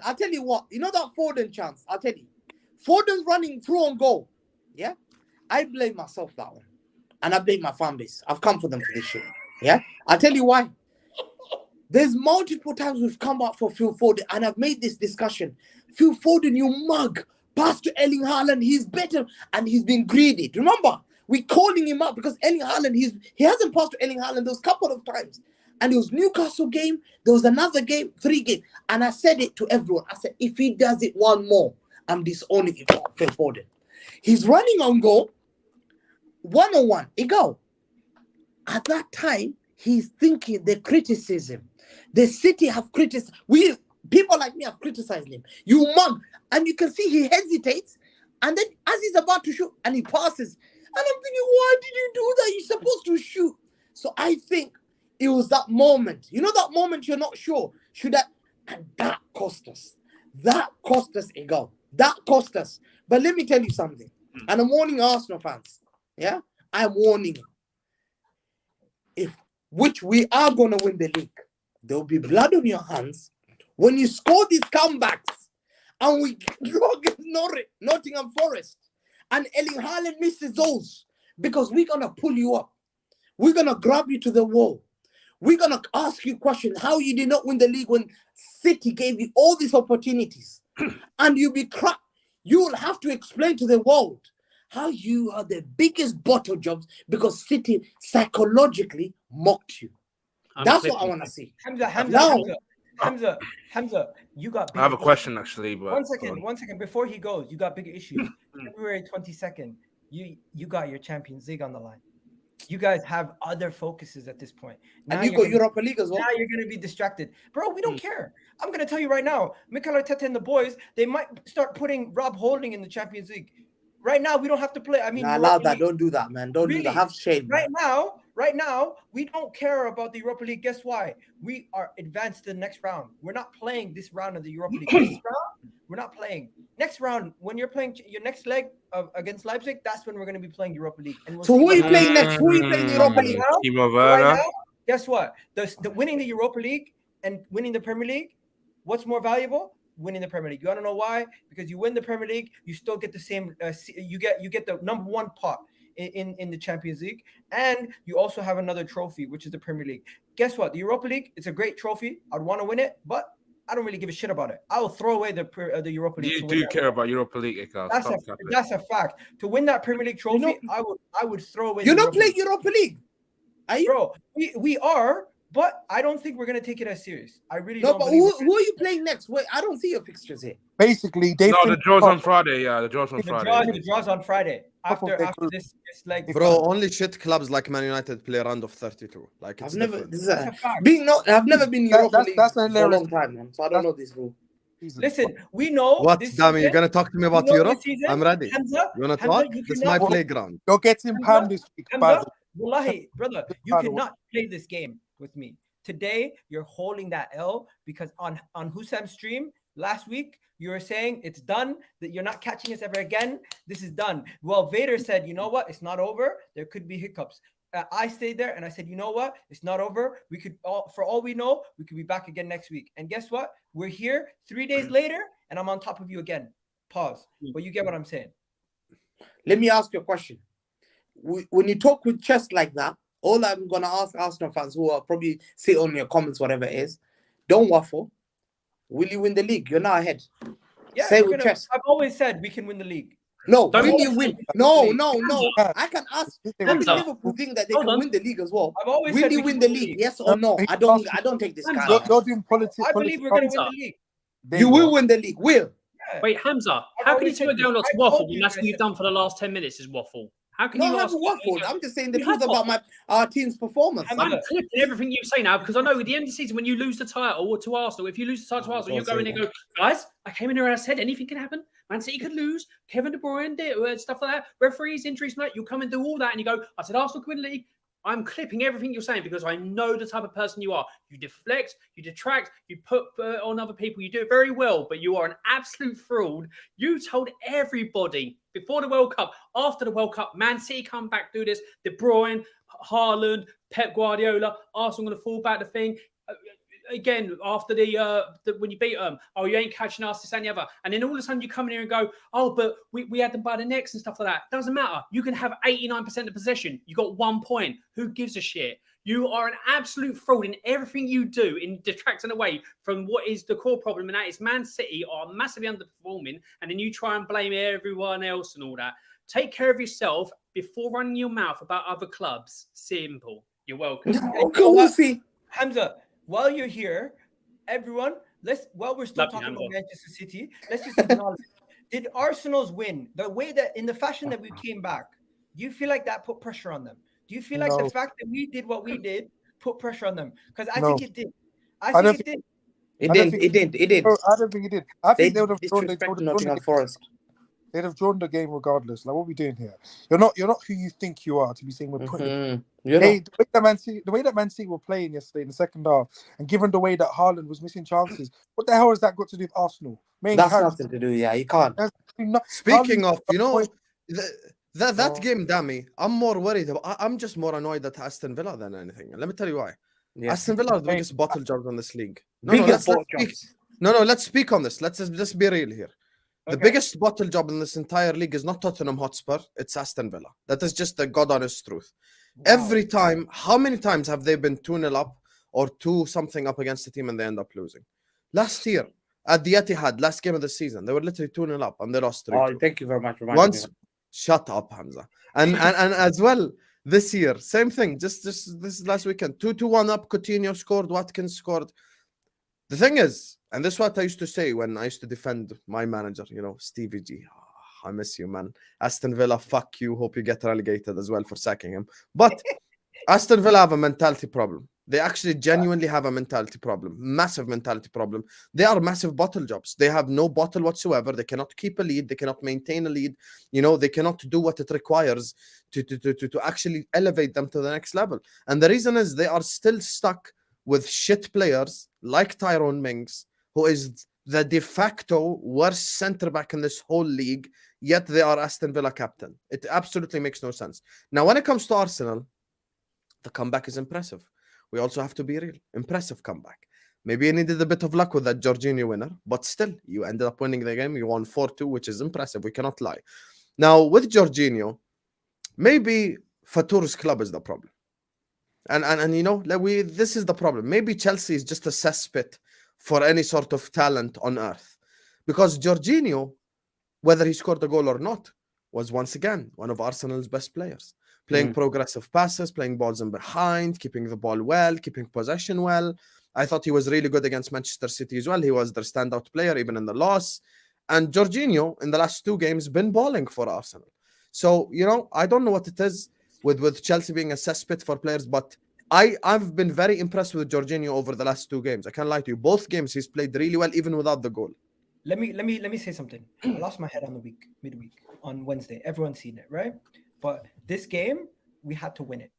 I'll tell you what. You know that Foden chance? I'll tell you. Foden's running through on goal. Yeah. I blame myself that one, and I blame my fan base. I've come for them for this shit. Yeah. I'll tell you why. There's multiple times we've come up for Phil Foden, and I've made this discussion. Phil Foden, you mug, pass to Erling Haaland, he's better, and he's been greedy. Remember, we're calling him up because Erling Haaland, he hasn't passed to Erling Haaland those couple of times. And it was Newcastle game, there was another game, 3 games. And I said it to everyone. I said, if he does it one more, I'm disowning him for Phil Foden. He's running on goal, 1-on-1, he go. At that time, he's thinking the criticism. The City have criticized. People like me have criticized him. You mug. And you can see he hesitates. And then as he's about to shoot, and he passes. And I'm thinking, why did you do that? You're supposed to shoot. So I think it was that moment. You know that moment you're not sure. Should I? And that cost us. That cost us a goal. That cost us. But let me tell you something. And I'm warning Arsenal fans. Yeah? I'm warning you. Which we are going to win the league. There will be blood on your hands when you score these comebacks and we draw against Nottingham Forest and Erling Haaland misses those because we're going to pull you up. We're going to grab you to the wall. We're going to ask you questions how you did not win the league when City gave you all these opportunities and you'll be crap. You will have to explain to the world how you are the biggest bottle jobs because City psychologically mocked you. That's what I want to see. Hamza, you got bigger I have a issues. question actually, but 1 second. Before he goes, you got bigger issues. February 22nd, you got your Champions League on the line. You guys have other focuses at this point. Now and you got Europa League as well. Now you're going to be distracted. Bro, we don't care. I'm going to tell you right now, Mikel Arteta and the boys, they might start putting Rob Holding in the Champions League. Right now, we don't have to play. I mean, allow that. Don't do that, man. Don't do that. Have shame. Right now, we don't care about the Europa League. Guess why? We are advanced to the next round. We're not playing this round of the Europa League. This round, we're not playing. Next round, when you're playing your next leg against Leipzig, that's when we're going to be playing Europa League. And so who are you playing next? Who are you playing the Europa League? Right now, guess what? The winning the Europa League and winning the Premier League, what's more valuable? Winning the Premier League. You want to know why? Because you win the Premier League, you still get the same. You get the number 1 pot in the Champions League, and you also have another trophy, which is the Premier League. Guess what? The Europa League, it's a great trophy. I'd want to win it, but I don't really give a shit about it. I will throw away the Europa League. You do care about Europa League, Ikaz. That's a fact. To win that Premier League trophy, I would throw away. You're not playing Europa League, are you? Bro, we are. But I don't think we're going to take it as serious. I really don't. No, but who are you playing next? Wait, I don't see your fixtures here. Basically, the draw's on Friday. Yeah, the draw's on Friday. The draw's on Friday. After this leg. Bro, only shit clubs like Man United play round of 32. Like it's I've never been in Europa League for a long time, man. So I don't know this rule. Listen, we know. What, Dami? You're gonna talk to me about Europe? I'm ready. Hamza, you wanna talk? This is my playground. Go get him Pam this week. Wallahi, brother, you cannot play this game with me. Today, you're holding that L because on Hussam's stream last week, you were saying it's done, that you're not catching us ever again. This is done. Well, Vader said, you know what? It's not over. There could be hiccups. I stayed there and I said, you know what? It's not over. We could, for all we know, we could be back again next week. And guess what? We're here 3 days later and I'm on top of you again. Pause. But you get what I'm saying. Let me ask you a question. When you talk with chest like that, all I'm going to ask Arsenal fans who are probably sit on your comments, whatever it is, don't waffle. Will you win the league? You're not ahead. Yeah, say with chest. I've always said we can win the league. No, will you win? No. I can ask. Liverpool think that they can win the league as well. I've always will said you win the league? Yes or no? I don't take this guy. You're doing politics. I believe we're going to win the league. You will win the league. Will. Yeah. Wait, Hamza, how can you turn down lots of waffle when that's what you've done for the last 10 minutes is waffle? How can you ask waffle? I'm just saying the truth about our team's performance. I'm flipping everything you say now because I know at the end of the season when you lose the title to Arsenal, if you lose the title to Arsenal, you go in and go, guys, I came in here and I said anything can happen. Man City could lose. Kevin De Bruyne did stuff like that. Referees, injuries, mate. You'll come and do all that and you go, I said Arsenal could win the league. I'm clipping everything you're saying because I know the type of person you are. You deflect, you detract, you put on other people. You do it very well, but you are an absolute fraud. You told everybody before the World Cup, after the World Cup, Man City come back, do this. De Bruyne, Haaland, Pep Guardiola, Arsenal going to fall back the thing. Again, after when you beat them, oh, you ain't catching us, this and the other. And then all of a sudden you come in here and go, oh, but we had them by the necks and stuff like that. Doesn't matter. You can have 89% of possession. You got 1 point. Who gives a shit? You are an absolute fraud in everything you do in detracting away from what is the core problem. And that is Man City are massively underperforming. And then you try and blame everyone else and all that. Take care of yourself before running your mouth about other clubs. Simple. You're welcome. Okay, we'll see. Hamza, while you're here, everyone, while we're still Love you, talking about Hamza. Manchester City, let's just acknowledge, did Arsenal's win, the way that, in the fashion that we came back, do you feel like that put pressure on them? Do you feel like the fact that we did what we did put pressure on them? Because I think it did. I think it did. It did. I don't think it did. I think they would have drawn disrespected Nottingham Forest. They'd have drawn the game regardless. Like, what are we doing here? You're not who you think you are to be saying we're putting. The way that Man City were playing yesterday in the second half, and given the way that Haaland was missing chances, what the hell has that got to do with Arsenal? That's nothing to do. Yeah, you can't. Speaking of, that game, Dami, I'm more worried about. I'm just more annoyed at Aston Villa than anything. And let me tell you why. Yeah. Aston Villa are the biggest bottle jobs in this league. Let's speak on this. Let's just be real here. The biggest bottle job in this entire league is not Tottenham Hotspur, it's Aston Villa. That is just the God honest truth. Wow. Every time, how many times have they been 2-0 up or 2-something up against the team and they end up losing? Last year, at the Etihad, last game of the season, they were literally 2-0 up and they lost 3-2. Oh, thank you very much. Shut up, Hamza. And as well, this year, same thing. Just this last weekend, 2-1 up, Coutinho scored, Watkins scored. The thing is, and this is what I used to say when I used to defend my manager, Stevie G. Oh, I miss you, man. Aston Villa, fuck you. Hope you get relegated as well for sacking him. But Aston Villa have a mentality problem. They actually genuinely have a mentality problem. Massive mentality problem. They are massive bottle jobs. They have no bottle whatsoever. They cannot keep a lead. They cannot maintain a lead. They cannot do what it requires to actually elevate them to the next level. And the reason is they are still stuck with shit players like Tyrone Mings, who is the de facto worst centre-back in this whole league, yet they are Aston Villa captain. It absolutely makes no sense. Now, when it comes to Arsenal, the comeback is impressive. We also have to be real. Impressive comeback. Maybe you needed a bit of luck with that Jorginho winner, but still, you ended up winning the game. You won 4-2, which is impressive. We cannot lie. Now, with Jorginho, maybe Fatour's club is the problem. And this is the problem. Maybe Chelsea is just a cesspit for any sort of talent on earth. Because Jorginho, whether he scored a goal or not, was once again one of Arsenal's best players. Playing progressive passes, playing balls in behind, keeping the ball well, keeping possession well. I thought he was really good against Manchester City as well. He was their standout player, even in the loss. And Jorginho, in the last 2 games, been balling for Arsenal. So, I don't know what it is with Chelsea being a cesspit for players, but I've been very impressed with Jorginho over the last 2 games. I can't lie to you. Both games he's played really well, even without the goal. Let me say something. I lost my head on the midweek on Wednesday. Everyone's seen it, right? But this game, we had to win it.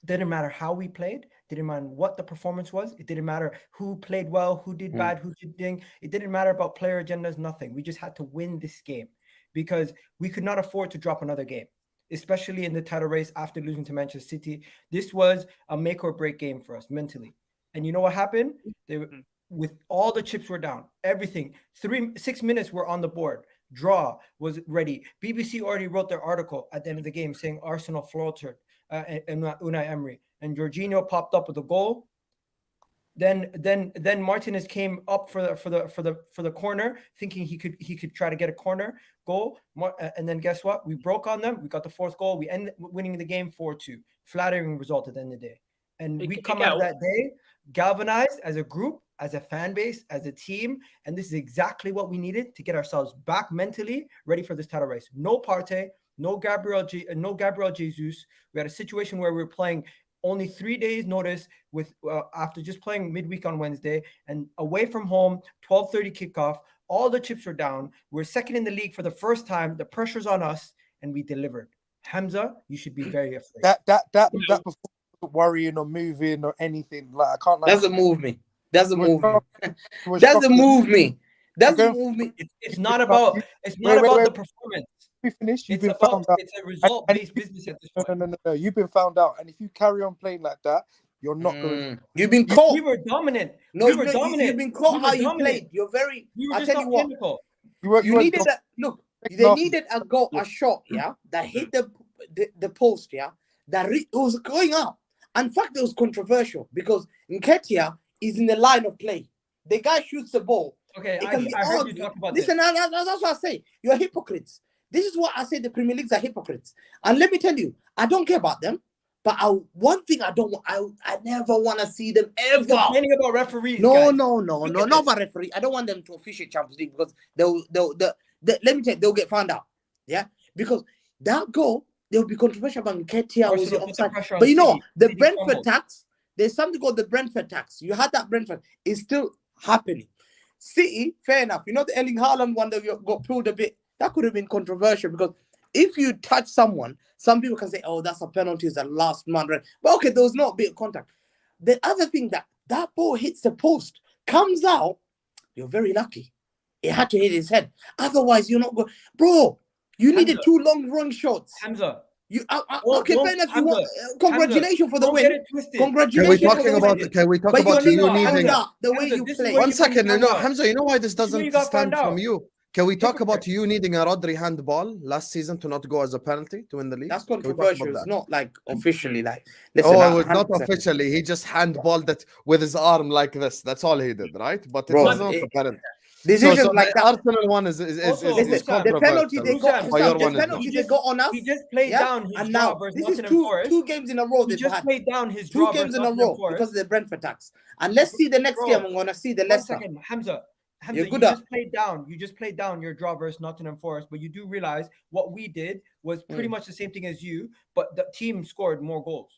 Didn't matter how we played. Didn't matter what the performance was. It didn't matter who played well, who did bad, who did ding. It didn't matter about player agendas, nothing. We just had to win this game because we could not afford to drop another game, especially in the title race after losing to Manchester City. This was a make or break game for us mentally. And you know what happened? With all the chips were down, everything. 6 minutes were on the board. Draw was ready. BBC already wrote their article at the end of the game saying Arsenal faltered and Unai Emery. And Jorginho popped up with a goal. Then Martinez came up for the corner, thinking he could try to get a corner goal. And then guess what? We broke on them. We got the 4th goal. We ended winning the game 4-2. Flattering result at the end of the day. And we come out of that day galvanized as a group, as a fan base, as a team. And this is exactly what we needed to get ourselves back mentally ready for this title race. No Partey, no Gabriel Jesus. We had a situation where we were playing only 3 days notice with after just playing midweek on Wednesday and away from home, 12:30 kickoff. All the chips were down. We're second in the league for the first time. The pressure's on us, and we delivered. Hamza, you should be very afraid. That performance worrying or moving or anything. Like I can't. Like, Doesn't move me. Doesn't We're move me. struggling. We're Doesn't struggling. move me. Doesn't going- move me. It's not about the performance. We finished. You've It's been about found out. it's a result-based business at this point. No. You've been found out, and if you carry on playing like that, you're not going. You've been caught. We were dominant. No, we were dominant. You've been caught We how were you dominant. played. You're very. We were I just tell not you what. clinical. You needed a look. They Nothing. needed a shot, yeah, that hit the post, yeah, it was going up. In fact, it was controversial because Nketiah is in the line of play. The guy shoots the ball. Okay, It I can be heard you argued. talk about Listen, this. that's what I say. You're hypocrites. This is what I say. The Premier Leagues are hypocrites. And let me tell you, I don't care about them. But one thing I don't want, I never want to see them ever. Complaining about referees. No, guys. not about referee. I don't want them to officiate Champions League because let me tell you, they'll get found out. Yeah, because that goal, there will be controversial about Nketiah was it offside. But you know, the Brentford tax, there's something called the Brentford tax. You had that Brentford, it's still happening. City, fair enough. You know the Erling Haaland one that got pulled a bit. That could have been controversial because if you touch someone, some people can say, "Oh, that's a penalty. It's the last man." But okay, there was not a bit of contact. The other thing that ball hits the post, comes out, you're very lucky. It had to hit his head. Otherwise, you're not going. Bro, you needed 2 long run shots. Hamza. Okay, fair enough. You want, congratulations for the win. Can Congratulations. we talk about you needing the way you play? 1 second. No, Hamza, you know why this doesn't stand from you? Can we talk about you needing a Rodri handball last season to not go as a penalty to win the league? That's controversial. It's not like officially like. Listen, it was not officially. He just handballed it with his arm like this. That's all he did, right? But it was not a penalty. Decisions like that. Arsenal one is controversial. The penalty they got on us. He just played down his and draw now versus this is Nottingham Forest. 2 games in a row. He just played down his 2 games in a row because of the Brentford tax. And let's see the next game. I'm gonna see the Leicester. 1 second, Hamza, you just played down your draw versus Nottingham Forest, but you do realize what we did was pretty much the same thing as you, but the team scored more goals.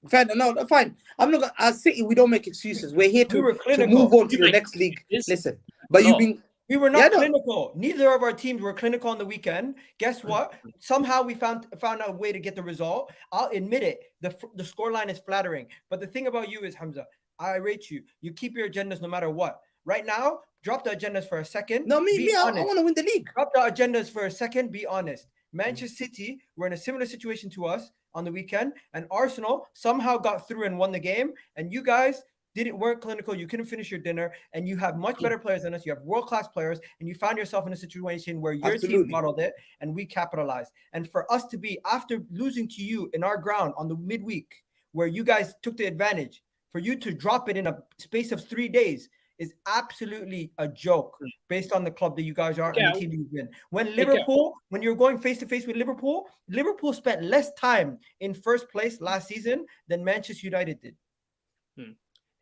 Fine, no, fine. I'm not gonna. As City, we don't make excuses. We're here to move on to the next league. Listen, but we were not clinical. Neither of our teams were clinical on the weekend. Guess what? Somehow we found a way to get the result. I'll admit it. The scoreline is flattering, but the thing about you is, Hamza, I rate you. You keep your agendas no matter what. Right now, drop the agendas for a second. No, I want to win the league. Drop the agendas for a second. Be honest. Manchester City were in a similar situation to us on the weekend, and Arsenal somehow got through and won the game. And you guys weren't clinical. You couldn't finish your dinner, and you have much better players than us. You have world-class players, and you found yourself in a situation where your team modeled it, and we capitalized. And for us to be, after losing to you in our ground on the midweek, where you guys took the advantage, for you to drop it in a space of 3 days is absolutely a joke based on the club that you guys are and the team you've been. When when you're going face-to-face with Liverpool spent less time in first place last season than Manchester United did.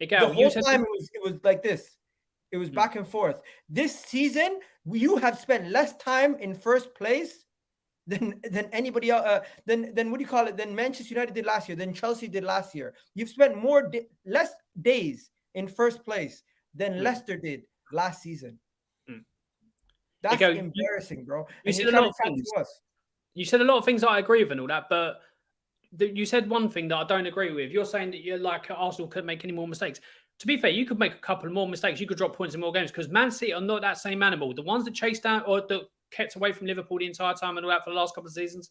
The whole time it was like this. It was back and forth. This season, you have spent less time in first place than anybody else. Than than Manchester United did last year. Than Chelsea did last year. You've spent less days in first place than Leicester did last season. That's embarrassing, bro. You said a lot of things. You said a lot of things that I agree with and all that, but you said one thing that I don't agree with. You're saying that you're like Arsenal couldn't make any more mistakes. To be fair, you could make a couple more mistakes. You could drop points in more games because Man City are not that same animal. The ones that chased down or that kept away from Liverpool the entire time and all that for the last couple of seasons,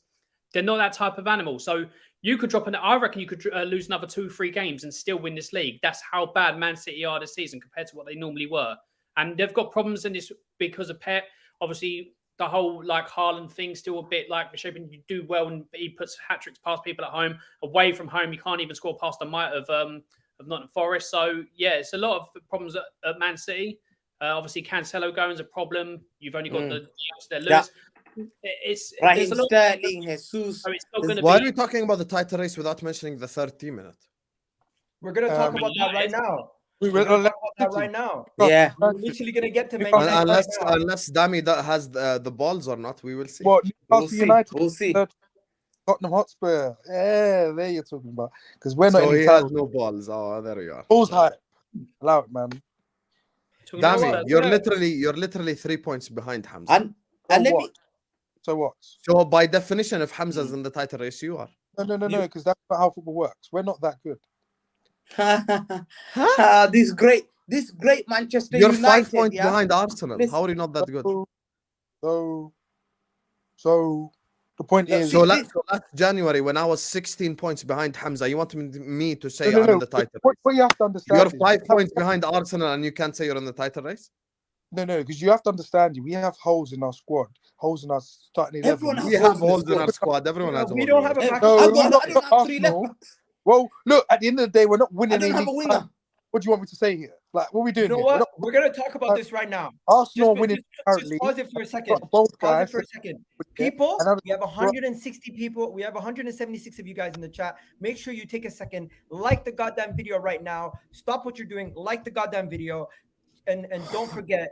they're not that type of animal. So you could drop I reckon you could lose another 2-3 games and still win this league. That's how bad Man City are this season compared to what they normally were. And they've got problems in this because of Pep. Obviously, the whole like Haaland thing still a bit like shaping. You do well and he puts hat-tricks past people at home. Away from home, you can't even score past the might of Nottm Forest. So yeah, it's a lot of problems at Man City. Obviously, Cancelo going is a problem. You've only got the Lewis. Raheem Sterling, Jesus. So why are we talking about the title race without mentioning the third team in it? We're gonna talk about that right now. We're talk about that right now. Yeah, we're literally gonna get to unless Dami has the balls or not, we will see. Well, United, we'll see. Tottenham Hotspur. Yeah, there you're talking about because we're not. So he has no balls. Oh, there you are. Balls high. Allow it, man. Dami, you're literally 3 points behind Hamza. And let me. So what? So by definition, if Hamza's in the title race, you are. No, because that's not how football works. We're not that good. This great Manchester You're United. 5 points yeah? behind Arsenal. Listen, How are you not that good? So the point is. So last January, when I was 16 points behind Hamza, you want me to say No. I'm in the title race? What you have to understand You're is 5 points behind Arsenal, and you can't say you're in the title race. No, because you have to understand. We have holes in our squad, holes in our starting 11. Everyone has We have holes in our squad. Everyone has We holes. don't have a back. No, I don't not have 3 left Arsenal. backs. Well, look, at the end of the day, we're not winning I don't any have a league. winger. What do you want me to say here? Like, what are we doing You know here? what? We're gonna talk about this right now. Arsenal Just, winning just currently. pause it for a second. Both Pause it guys. for a second. People, we have 160 people. We have 176 of you guys in the chat. Make sure you take a second, like the goddamn video right now. Stop what you're doing, like the goddamn video. And don't forget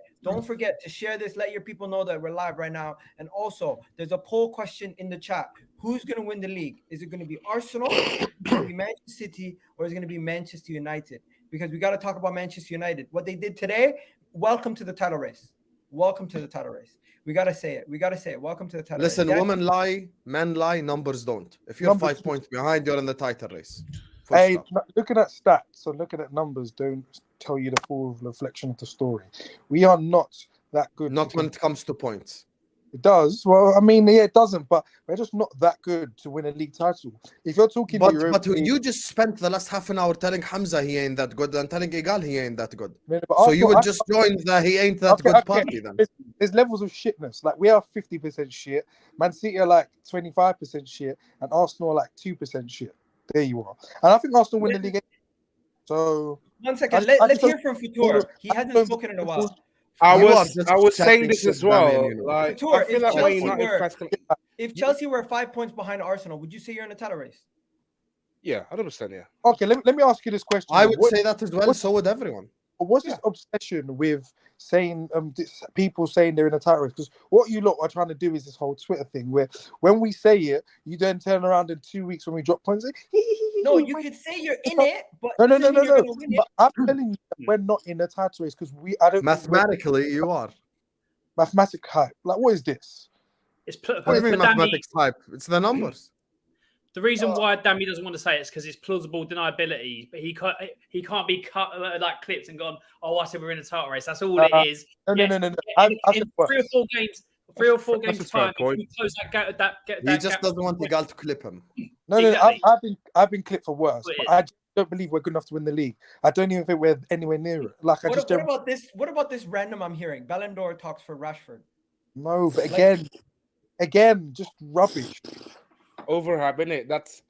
to share this. Let your people know that we're live right now. And also, there's a poll question in the chat. Who's going to win the league? Is it going to be Arsenal, is it going to be Manchester City, or is it going to be Manchester United? Because we got to talk about Manchester United. What they did today, welcome to the title race. Welcome to the title race. We got to say it. Welcome to the title race. Listen, women lie, men lie, numbers don't. If you're 5 points behind, you're in the title race. Hey, looking at stats or looking at numbers don't tell you the full reflection of the story. We are not that good. Not when it comes to points. It does. Well, I mean, yeah, it doesn't, but we're just not that good to win a league title. If you're talking but you just spent the last half an hour telling Hamza he ain't that good and telling Igal he ain't that good. So you would just join the he ain't that good party then. There's levels of shitness. Like, we are 50% shit. Man City are like 25% shit, and Arsenal are like 2% shit. There you are. And I think Arsenal win the league. So 1 second. Let's hear from Futur. He hasn't spoken in a while. I was saying this as well. Like, Futur, I feel like Man United if Chelsea were 5 points behind Arsenal, would you say you're in a title race? Yeah, 100%. Yeah. Okay, let me ask you this question. I would say that as well. So would everyone. What's this obsession with saying people saying they're in a title race? Because what you lot are trying to do is this whole Twitter thing where when we say it, you then turn around in 2 weeks when we drop points. No, you could say you're in it, but no. But I'm telling you that we're not in a title race because I don't. Mathematically, you are. Mathematic hype. Like, what is this? It's what do you mean mathematics hype? It's the numbers. The reason why Dammy doesn't want to say it is because it's plausible deniability, but he can't be cut like clipped and gone, oh, I said we're in a title race. That's all it is. No. In 3 or 4 games time, if we close that he just doesn't want the guy to clip him. No, exactly. I've been clipped for worse, but I don't believe we're good enough to win the league. I don't even think we're anywhere near it. Like, what about this? What about this random I'm hearing? Ballon d'Or talks for Rashford. No, but again, just rubbish. Overhype, innit? That's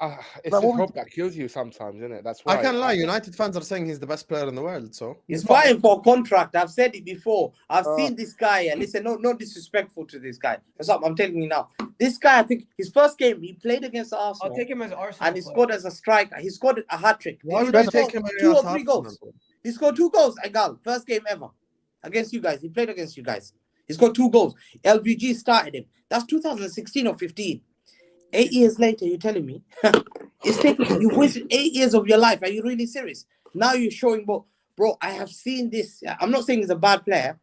it's the hope that kills you sometimes, isn't it? That's why I can't lie. United fans are saying he's the best player in the world. So he's fighting for a contract. I've said it before. I've seen this guy. And listen, no disrespectful to this guy. That's what I'm telling you now. This guy, I think his first game he played against Arsenal. I'll take him as Arsenal. And he scored as a striker. He scored a hat trick. Why would I take him 2 or 3 goals? He scored 2 goals. Egal, first game ever against you guys. He played against you guys. He scored 2 goals. LVG started him. That's 2016 or 15. 8 years later, you're telling me it's taking you wasted 8 years of your life. Are you really serious? Now you're showing, bro. I have seen this. I'm not saying he's a bad player,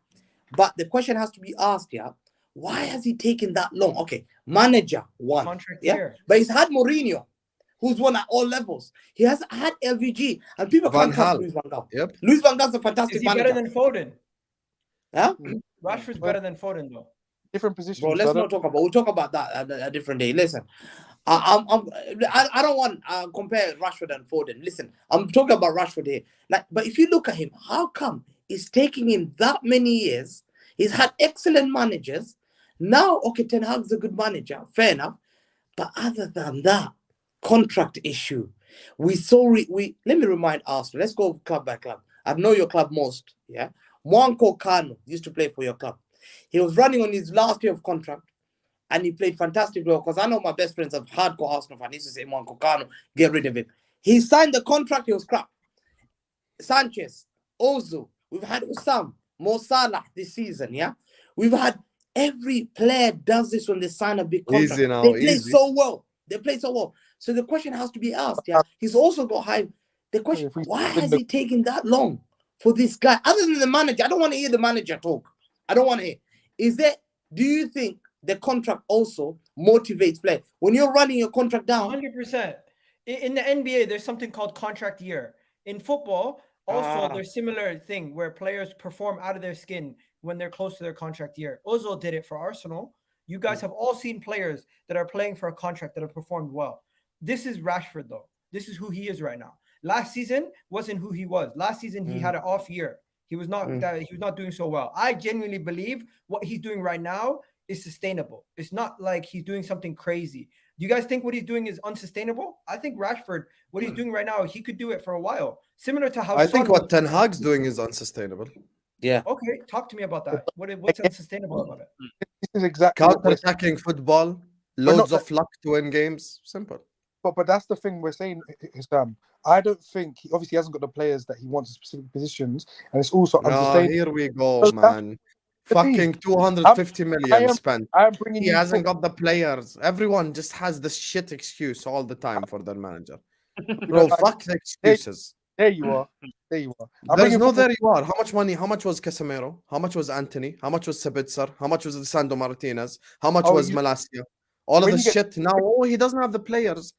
but the question has to be asked here: why has he taken that long? Okay, manager won, but he's had Mourinho, who's won at all levels. He has had LVG, and people can't trust Luis Van Gaal. Yep, Luis Van Gaal's a fantastic manager. Better than Foden? Huh? Rashford's better than Foden, though. Different positions. Bro, let's not talk about. We'll talk about that a different day. Listen, I don't want to compare Rashford and Foden. Listen, I'm talking about Rashford here. Like, but if you look at him, how come it's taking him that many years? He's had excellent managers. Now, okay, Ten Hag's a good manager, fair enough. But other than that, contract issue. Let me remind Arsenal. Let's go club by club. I know your club most. Yeah, Mwanko Kano used to play for your club. He was running on his last year of contract, and he played fantastic well. Because I know my best friends are hardcore Arsenal fans. He used to say, Mwanko Kano, get rid of him. He signed the contract, he was crap. Sanchez, Ozu, we've had Usam, Mo Salah this season, yeah? We've had every player does this when they sign a big contract. Easy now, they play so well. They play so well. So the question has to be asked, yeah? He's also got high. The question, why has he taken that long for this guy? Other than the manager, I don't want to hear the manager talk. I don't want to hear. Do you think the contract also motivates play. When you're running your contract down, 100%. In the NBA, there's something called contract year. In football, also there's similar thing where players perform out of their skin when they're close to their contract year. Ozil did it for Arsenal. You guys have all seen players that are playing for a contract that have performed well. This is Rashford, though. This is who he is right now. Last season wasn't who he was. Last season he had an off year. He was not doing so well. I genuinely believe what he's doing right now is sustainable. It's not like he's doing something crazy. Do you guys think what he's doing is unsustainable? I think Rashford, what he's doing right now, he could do it for a while. Similar to how I think Son what was- Ten Hag's doing is unsustainable. yeah. Okay, talk to me about that. What's unsustainable about it? This is exactly what we're saying. Counter-attacking football, not loads that- of luck to win games. Simple. But that's the thing we're saying, Isam. I don't think he hasn't got the players that he wants in specific positions, and it's also Ah, unsustainable. here we go, So man. the Fucking thing, 250 million spent. I am bringing He you hasn't football. got the players. Everyone just has this shit excuse all the time for their manager. Bro, fuck the excuses. There you are. There you are. I'm There's bringing no football. there you are. How much money? How much was Casemiro? How much was Anthony? How much was Sabitzer? How much was Lisandro Martinez? How much Oh, was you- Malacia? All of when this you get- shit. Now, he doesn't have the players.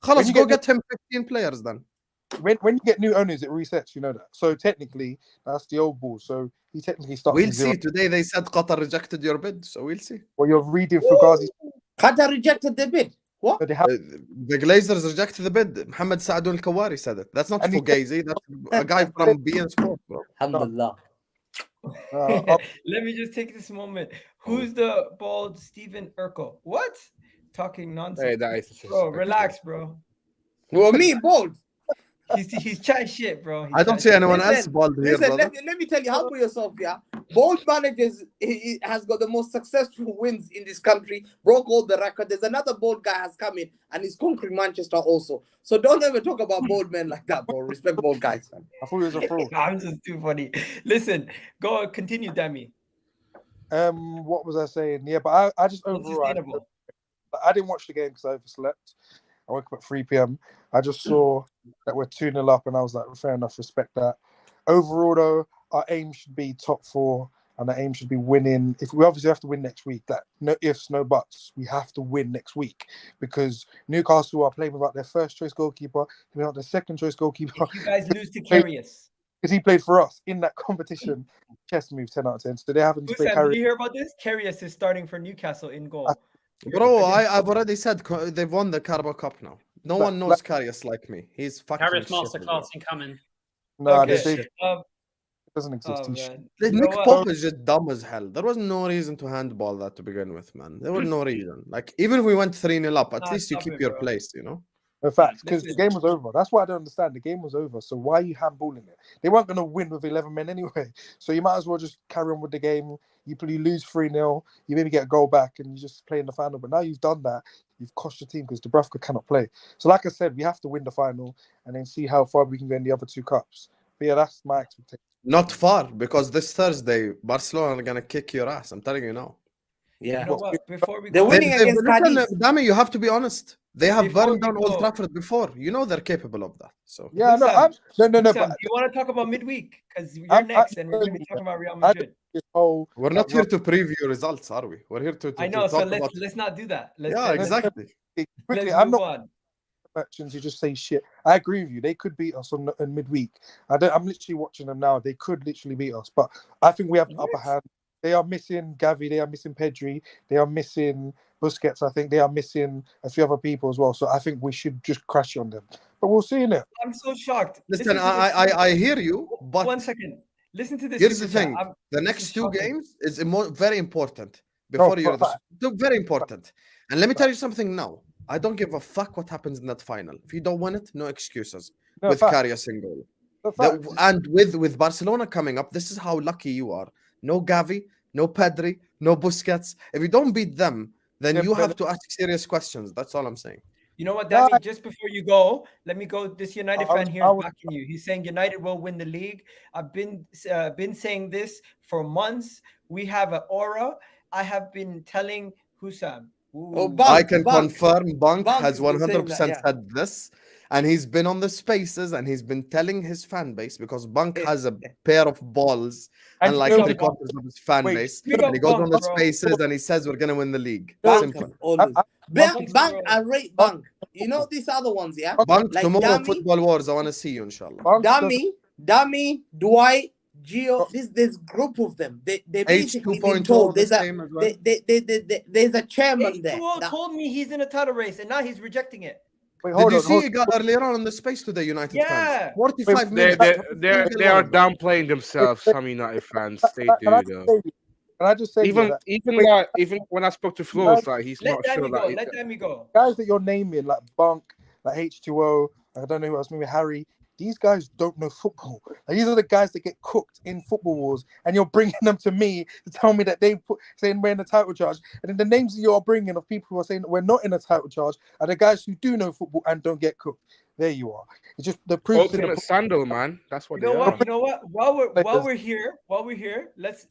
When Khalas, you go get- get him 15 players then. When you get new owners, it resets. You know that. So technically, that's the old ball. So he technically starts. We'll from zero. see. Today they said Qatar rejected your bid, so we'll see. Well, you're reading Fugazi. Qatar rejected the bid. What? So they have, The Glazers rejected the bid. Mohammed Saadul Kawari said it. That's not And he- Fugazi. That's a guy from BN Sport, bro. Alhamdulillah. Let me just take this moment. Who's the bald Stephen Urkel? What? Talking nonsense. Hey, that is Bro, relax, bro. Well, me, bold. He's chatting shit, bro. He's I don't chatting see shit. anyone else Listen, bald here, Listen, brother. let me tell you, humble yourself, yeah. Bold managers he has got the most successful wins in this country, broke all the record. There's another bold guy has come in and he's conquering Manchester also. So don't ever talk about bold men like that, bro. Respect bold guys, man. I thought he was a fraud. I'm just too funny. Listen, go continue, Demi. What was I saying? Yeah, but I just overall, Unsustainable. I didn't watch the game because I overslept. I woke up at 3 p.m. I just saw that we're 2-0 up, and I was like, fair enough, respect that. Overall, though, our aim should be top 4, and our aim should be winning. If we obviously have to win next week, that no ifs, no buts. We have to win next week because Newcastle are playing without their first choice goalkeeper, without their second choice goalkeeper. If you guys lose to Karius. Because he played for us in that competition. Chess move 10 out of 10. So they haven't to play Did you Carry. hear about this? Karius is starting for Newcastle in goal. Bro, I've already said they've won the Carabao Cup now. No Like- one knows Karius like me. He's fucking Karius shit, masterclass incoming. No, Okay. it Um, doesn't exist. oh, He's shit. man. bro. You know Nick what? Pope is just dumb as hell. There was no reason to handball that to begin with, man. There was no reason. Like, even if we went 3-0 up, at Nah, least you stop keep it, your bro. place, you know? In fact, because the Listen. game was over. That's what I don't understand. The game was over. So why are you handballing it? They weren't going to win with 11 men anyway. So you might as well just carry on with the game. You lose 3-0. You maybe get a goal back and you just play in the final. But now you've done that. You've cost your team because Dubravka cannot play. So like I said, we have to win the final and then see how far we can go in the other 2 cups. But yeah, that's my expectation. Not far, because this Thursday, Barcelona are going to kick your ass. I'm telling you now. Yeah. You know what? Before we They're go, winning against listen, Cadiz. Dami, you have to be honest. They have Before burned we down Old go- Trafford before. You know they're capable of that. So Yeah, no, Sam, no. Sam, But do you want to talk about midweek? Because you're I'm- next, and we're going to be talking about Real Madrid. this whole we're not here to preview results, are we? We're here to I know, so talk about. let's not do that. Yeah, exactly. quickly. Let's I'm move not on. merchants who just say shit. I agree with you. They could beat us on midweek. I'm literally watching them now. They could literally beat us, but I think we have the upper hand. They are missing Gavi. They are missing Pedri. They are missing Busquets. I think they are missing a few other people as well. So I think we should just crash on them. But we'll see in it. I'm so shocked. Listen, to this- I hear you, but 1 second. Listen to this. here's the super chat. thing: I'm- the this next is 2 shocking. games is very important. Before No, you're but- very important. And let me tell you something now. I don't give a fuck what happens in that final. If you don't win it, no excuses. No, With fact. Karius in goal. No, fact. And with Barcelona coming up, this is how lucky you are. No Gavi, no Pedri, no Busquets. If you don't beat them, then Yeah, you but- have to ask serious questions. That's all I'm saying. You know what, No, Danny? Just before you go, let me go. This United I fan was- here I is was- backing you. He's saying United will win the league. I've been saying this for months. We have an aura. I have been telling Hussam. Oh, Ooh. Bunk, I can Bunk. confirm Bunk Bunk has has been saying 100% that, yeah. said this. and he's been on the spaces and he's been telling his fan base, because Bunk has a pair of balls and like you know, 3/4 of his fan wait, base, big and up he goes Bunk, on the bro. spaces and he says we're gonna win the league. Bank, Simple. always. Bunk's Bank, real. I rate Bank. You know these other ones, yeah? Bunk, Like tomorrow Dummy, football wars. I want to see you, inshallah. Bunk doesn't- Dummy, Dwight, Gio. This group of them. They H basically been 2.0 told the there's a same as well. there's a chairman there. H2O that- told me he's in a title race, and now he's rejecting it. Wait, Did hold you on. see Hold he got earlier on in the space to the United Yeah. fans? 45 They minutes. they are downplaying themselves. Some United fans, they Can I do just though. say, can I just say Even that even when I spoke to Flores, like he's Let not sure Dammy go. that. Let Dammy go. guys that you're naming, like Bunk, like H2O, I don't know who else, maybe Harry, these guys don't know football. Like, these are the guys that get cooked in football wars, and you're bringing them to me to tell me that saying we're in a title charge. And then the names that you're bringing of people who are saying that we're not in a title charge are the guys who do know football and don't get cooked. There you are. It's just the proof. Ultimate sandal, man. That's what You know they what? are. You know what? While we're here,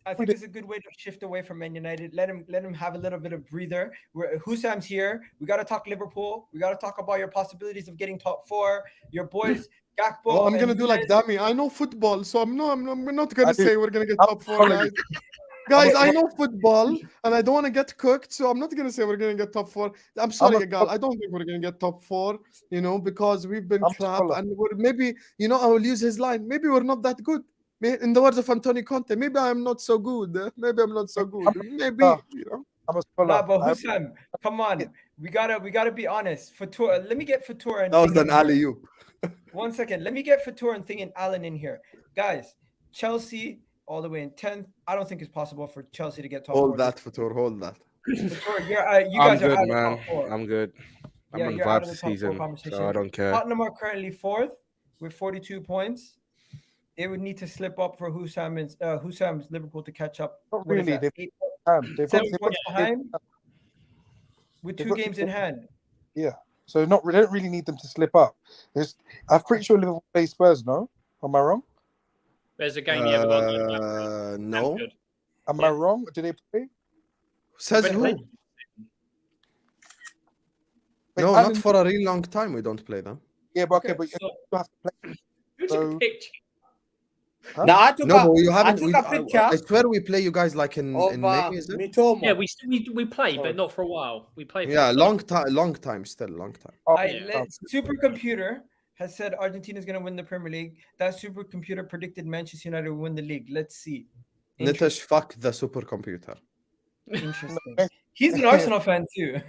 I think it's a good way to shift away from Man United. Let him have a little bit of breather. Husam's here. We got to talk Liverpool. We got to talk about your possibilities of getting top 4. Your boys, Gakpo. Oh, I'm gonna and do like Nunez. Dammy. I know football, so we're not I gonna do. say we're gonna get I'm top 4, following guys. you. Guys, I know football, and I don't want to get cooked, so I'm not gonna say we're gonna get top 4. I'm sorry, Gal. I don't think we're gonna get top 4. Because we've been I'm crap, following. and we're maybe. I will use his line. Maybe we're not that good. In the words of Antonio Conte, maybe I'm not so good. Maybe I'm not so good. Maybe I'm a scholar. Nah, but Husam, come on. We gotta be honest. Fatura, let me get Fatura and That was Thing an in here. alley-oop. 1 second. Let me get Fatura and Thing and Allen in here. Guys, Chelsea all the way in 10th. I don't think it's possible for Chelsea to get top 4. Hold that, Fatur. Hold that. Fatura, you I'm guys are good, out of man. top 4. I'm good. I'm on you're out vibes of the this top 4 season, conversation. so I don't care. Tottenham are currently 4th with 42 points. They would need to slip up for Husam's Liverpool to catch up. Not What is really. that? They've 7 got- points behind with they've 2 got games 2 in hand. Yeah. So they don't really need them to slip up. I'm pretty sure Liverpool play Spurs, no? Am I wrong? There's a game you haven't got. No. Am I wrong? Do they play? Says But who? play- Wait, No, Alan- not for a really long time. We don't play them. Yeah, but okay, Okay, but so- you have to play. Who took So- a picture? Huh? Now I took No, but you I haven't. took a picture I swear we play you guys like in of May, is it? Mitomo. Yeah, we play, Sorry. but not for a while. We play. For Yeah, a long time, still long time. Oh, Supercomputer has said Argentina is going to win the Premier League. That supercomputer predicted Manchester United will win the league. Let's see. Nitish, fuck the supercomputer. Interesting. He's an Arsenal fan too.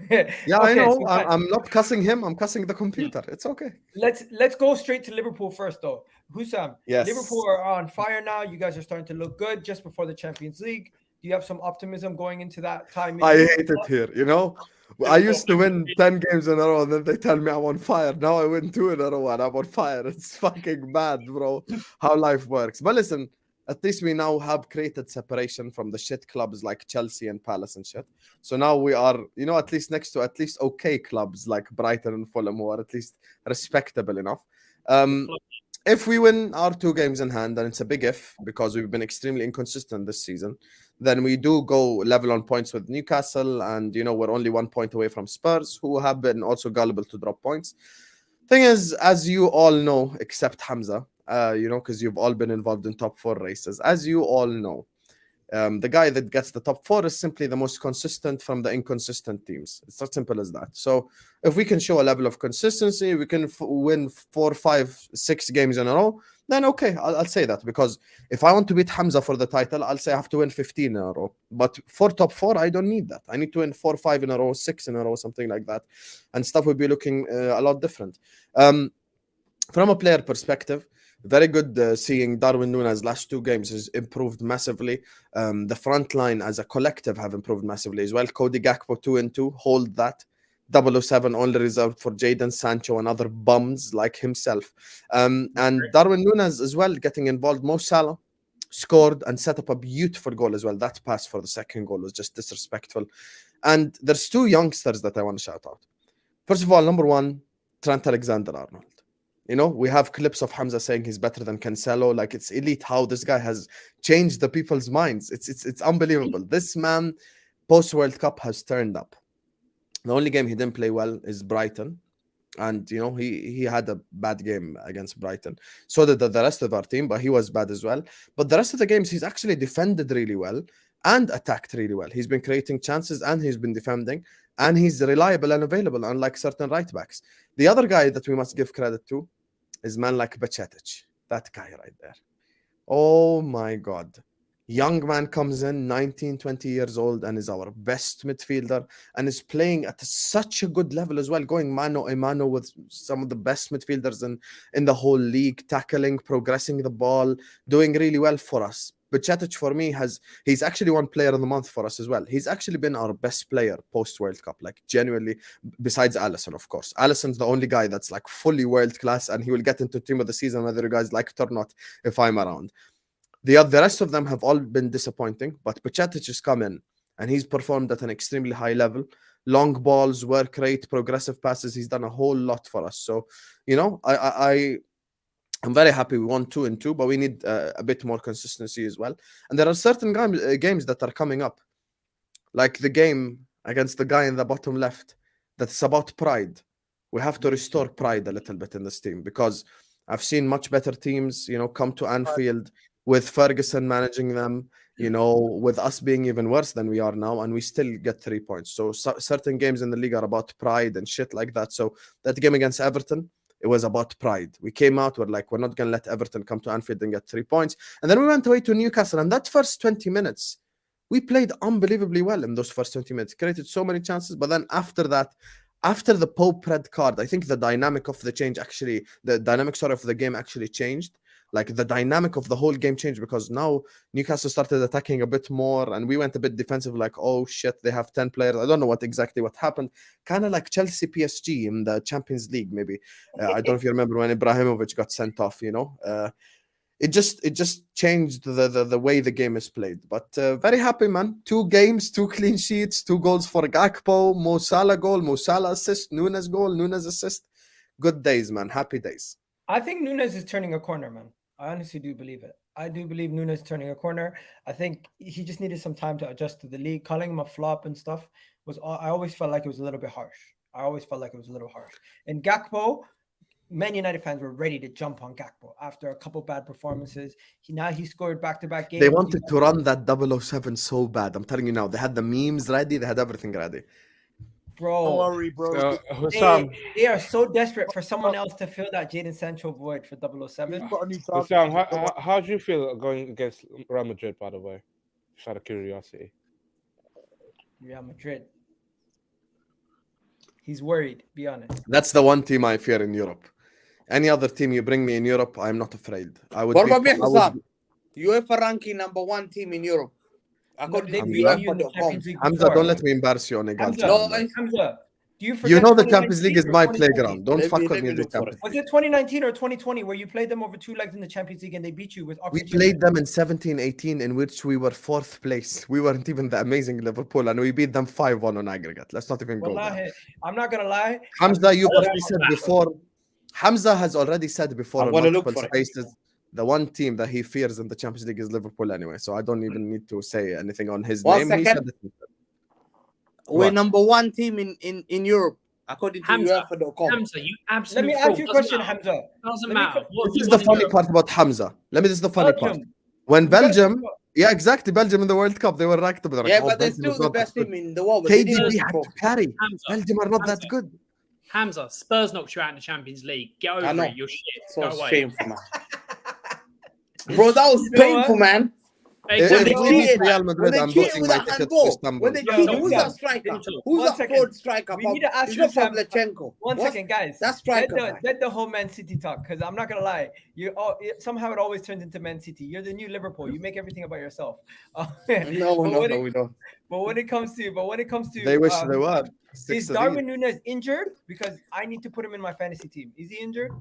Yeah, I know. so I'm not cussing him. I'm cussing the computer. It's okay. let's go straight to Liverpool first, though. Husam, Yes. Liverpool are on fire now. You guys are starting to look good just before the Champions League. Do you have some optimism going into that time? I hate it here. I used to win 10 games in a row, and then they tell me I'm on fire. Now I win 2 in a row, and I'm on fire. It's fucking bad, bro. How life works. But listen, at least we now have created separation from the shit clubs like Chelsea and Palace and shit. So now we are, at least next to at least okay clubs like Brighton and Fulham, who are at least respectable enough. If we win our 2 games in hand, and it's a big if because we've been extremely inconsistent this season, then we do go level on points with Newcastle, and we're only 1 point away from Spurs, who have been also gullible to drop points. Thing is, as you all know, except Hamza, because you've all been involved in top 4 races, as you all know, the guy that gets the top 4 is simply the most consistent from the inconsistent teams. It's as simple as that. So if we can show a level of consistency, we can win 4, 5, 6 games in a row, then okay, I'll say that. Because if I want to beat Hamza for the title, I'll say I have to win 15 in a row. But for top 4, I don't need that. I need to win 4, 5 in a row, 6 in a row, something like that. And stuff would be looking a lot different. From a player perspective, very good seeing Darwin Nunez last 2 games has improved massively. The front line as a collective have improved massively as well. Cody Gakpo 2 and 2, hold that. 007 only reserved for Jadon Sancho and other bums like himself. And Darwin Nunez as well getting involved. Mo Salah scored and set up a beautiful goal as well. That pass for the second goal was just disrespectful. And there's 2 youngsters that I want to shout out. First of all, number 1, Trent Alexander-Arnold. We have clips of Hamza saying he's better than Cancelo. Like, it's elite how this guy has changed the people's minds. It's unbelievable. This man, post-World Cup, has turned up. The only game he didn't play well is Brighton. And he had a bad game against Brighton. So did the rest of our team, but he was bad as well. But the rest of the games, he's actually defended really well and attacked really well. He's been creating chances and he's been defending, and he's reliable and available, unlike certain right backs. The other guy that we must give credit to is man like Bajcetic. That guy right there. Oh my God. Young man comes in, 19, 20 years old, and is our best midfielder, and is playing at such a good level as well, going mano a mano with some of the best midfielders in the whole league, tackling, progressing the ball, doing really well for us. Bajcetic, for me, he's actually won player of the month for us as well. He's actually been our best player post World Cup, like genuinely, besides Alisson, of course. Alisson's the only guy that's like fully world class, and he will get into team of the season whether you guys like it or not if I'm around. The rest of them have all been disappointing, but Bajcetic has come in and he's performed at an extremely high level. Long balls, work rate, progressive passes. He's done a whole lot for us. So, I'm very happy we won 2-2, but we need a bit more consistency as well. And there are certain games that are coming up, like the game against the guy in the bottom left, that's about pride. We have to restore pride a little bit in this team, because I've seen much better teams, come to Anfield with Ferguson managing them, with us being even worse than we are now, and we still get 3 points. So certain games in the league are about pride and shit like that. So that game against Everton, it was about pride. We came out, we're like, we're not going to let Everton come to Anfield and get 3 points. And then we went away to Newcastle, and that first 20 minutes, we played unbelievably well in those first 20 minutes, created so many chances. But then after that, after the Pope red card, I think the dynamic of the game actually changed. Like the dynamic of the whole game changed, because now Newcastle started attacking a bit more and we went a bit defensive, like, oh shit, they have 10 players. I don't know what happened. Kind of like Chelsea PSG in the Champions League, maybe. I don't know if you remember when Ibrahimovic got sent off, It just changed the way the game is played. But very happy, man. 2 games, 2 clean sheets, 2 goals for Gakpo, Mo Salah goal, Mo Salah assist, Nunez goal, Nunez assist. Good days, man. Happy days. I think Nunez is turning a corner, man. I honestly do believe it. I do believe Nunez turning a corner. I think he just needed some time to adjust to the league. Calling him a flop and stuff I always felt like it was a little bit harsh. And Gakpo, Man United fans were ready to jump on Gakpo after a couple bad performances. He scored back-to-back games. They wanted to run that 007 so bad. I'm telling you now. They had the memes ready. They had everything ready. Bro, don't worry, bro. They are so desperate for someone else to fill that Jadon Sancho void for 007. How do you feel going against Real Madrid, by the way? Just out of curiosity. Real Madrid. He's worried, be honest. That's the one team I fear in Europe. Any other team you bring me in Europe, I'm not afraid. What about me, Hussam? UEFA ranking #1 team in Europe. According to UEFA.com. Hamza, don't let me embarrass you on a Hamza, do you forget you know the Champions League is my playground. Don't fuck with me. Was it 2019 or 2020 where you played them over 2 legs in the Champions League and they beat you with oxygen? We played them in 17-18, in which we were 4th place. We weren't even the amazing Liverpool, and we beat them 5-1 on aggregate. Let's not even go there. I'm not gonna lie. Hamza, you already said before. Hamza has already said before on multiple spaces. The one team that he fears in the Champions League is Liverpool anyway, so I don't even need to say anything on his name. He said it. We're #1 team in Europe, according to UEFA.com. Hamza, you absolutely. Let me ask you a question, Hamza. Doesn't matter. This is the funny part about Hamza. This is the funny part. When Belgium, exactly, Belgium in the World Cup, they were racked up. But they're still the best team in the world. KDB had to carry. Belgium are not that good. Hamza, Spurs knocked you out in the Champions League. Get over it. You're shit. So shameful, man. Bro, that was painful, man. When they cheated, Real Madrid, I'm booking my ticket to Istanbul. When they cheated, who's that striker? Who's that forward striker? We need to ask you, One second, guys. That striker. Let the whole Man City talk, because I'm not gonna lie. Somehow it always turns into Man City. You're the new Liverpool. You make everything about yourself. No, we don't. But when it comes to, they wish they were. Is Darwin Nunez injured? Because I need to put him in my fantasy team. Is he injured?